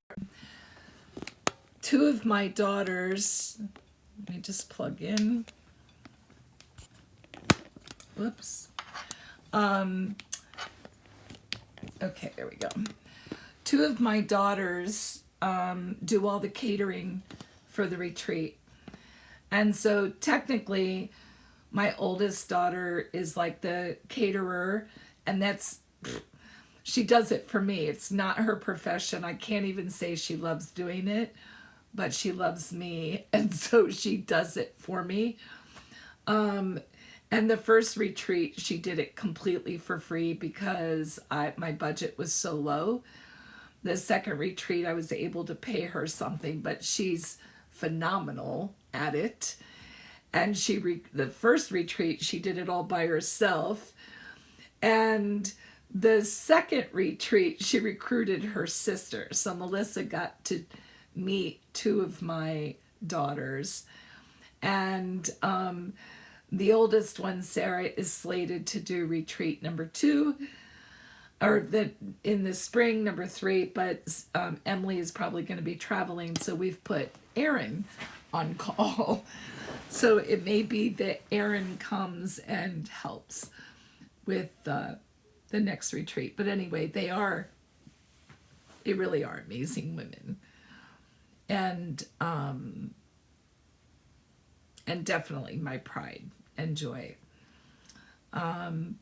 Speaker 1: two of my daughters. Let me just plug in. Whoops. Okay, there we go. Two of my daughters do all the catering for the retreat. And so technically, my oldest daughter is like the caterer, and she does it for me. It's not her profession. I can't even say she loves doing it, but she loves me, and so she does it for me. And the first retreat, she did it completely for free because my budget was so low. The second retreat, I was able to pay her something, but she's phenomenal at it. And the first retreat, she did it all by herself. And the second retreat, she recruited her sister. So Melissa got to meet two of my daughters. And the oldest one, Sarah, is slated to do retreat number 2, or in the spring, number 3, but Emily is probably going to be traveling, so we've put Erin on call. So it may be that Erin comes and helps with the next retreat. But anyway, they really are amazing women. And definitely my pride and joy. And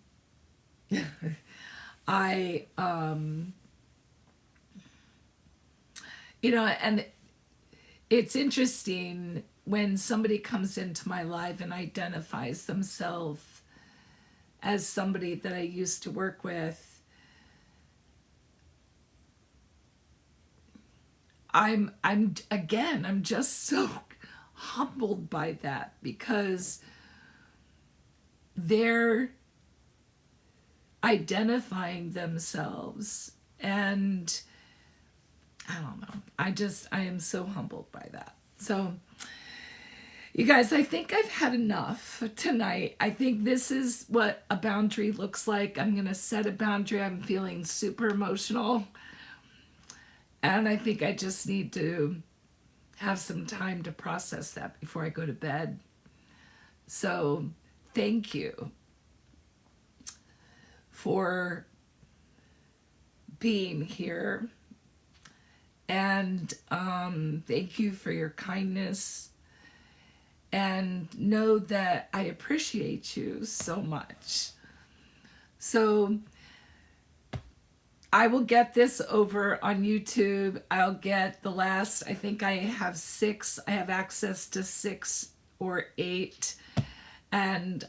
Speaker 1: it's interesting when somebody comes into my life and identifies themselves as somebody that I used to work with. I'm just so humbled by that, because they're identifying themselves, and I don't know. I am so humbled by that. So, you guys, I think I've had enough tonight. I think this is what a boundary looks like. I'm going to set a boundary. I'm feeling super emotional. And I think I just need to have some time to process that before I go to bed. So, thank you for being here. And thank you for your kindness and know that I appreciate you so much. So I will get this over on YouTube. I'll get the last, I think I have 6. I have access to 6 or 8. And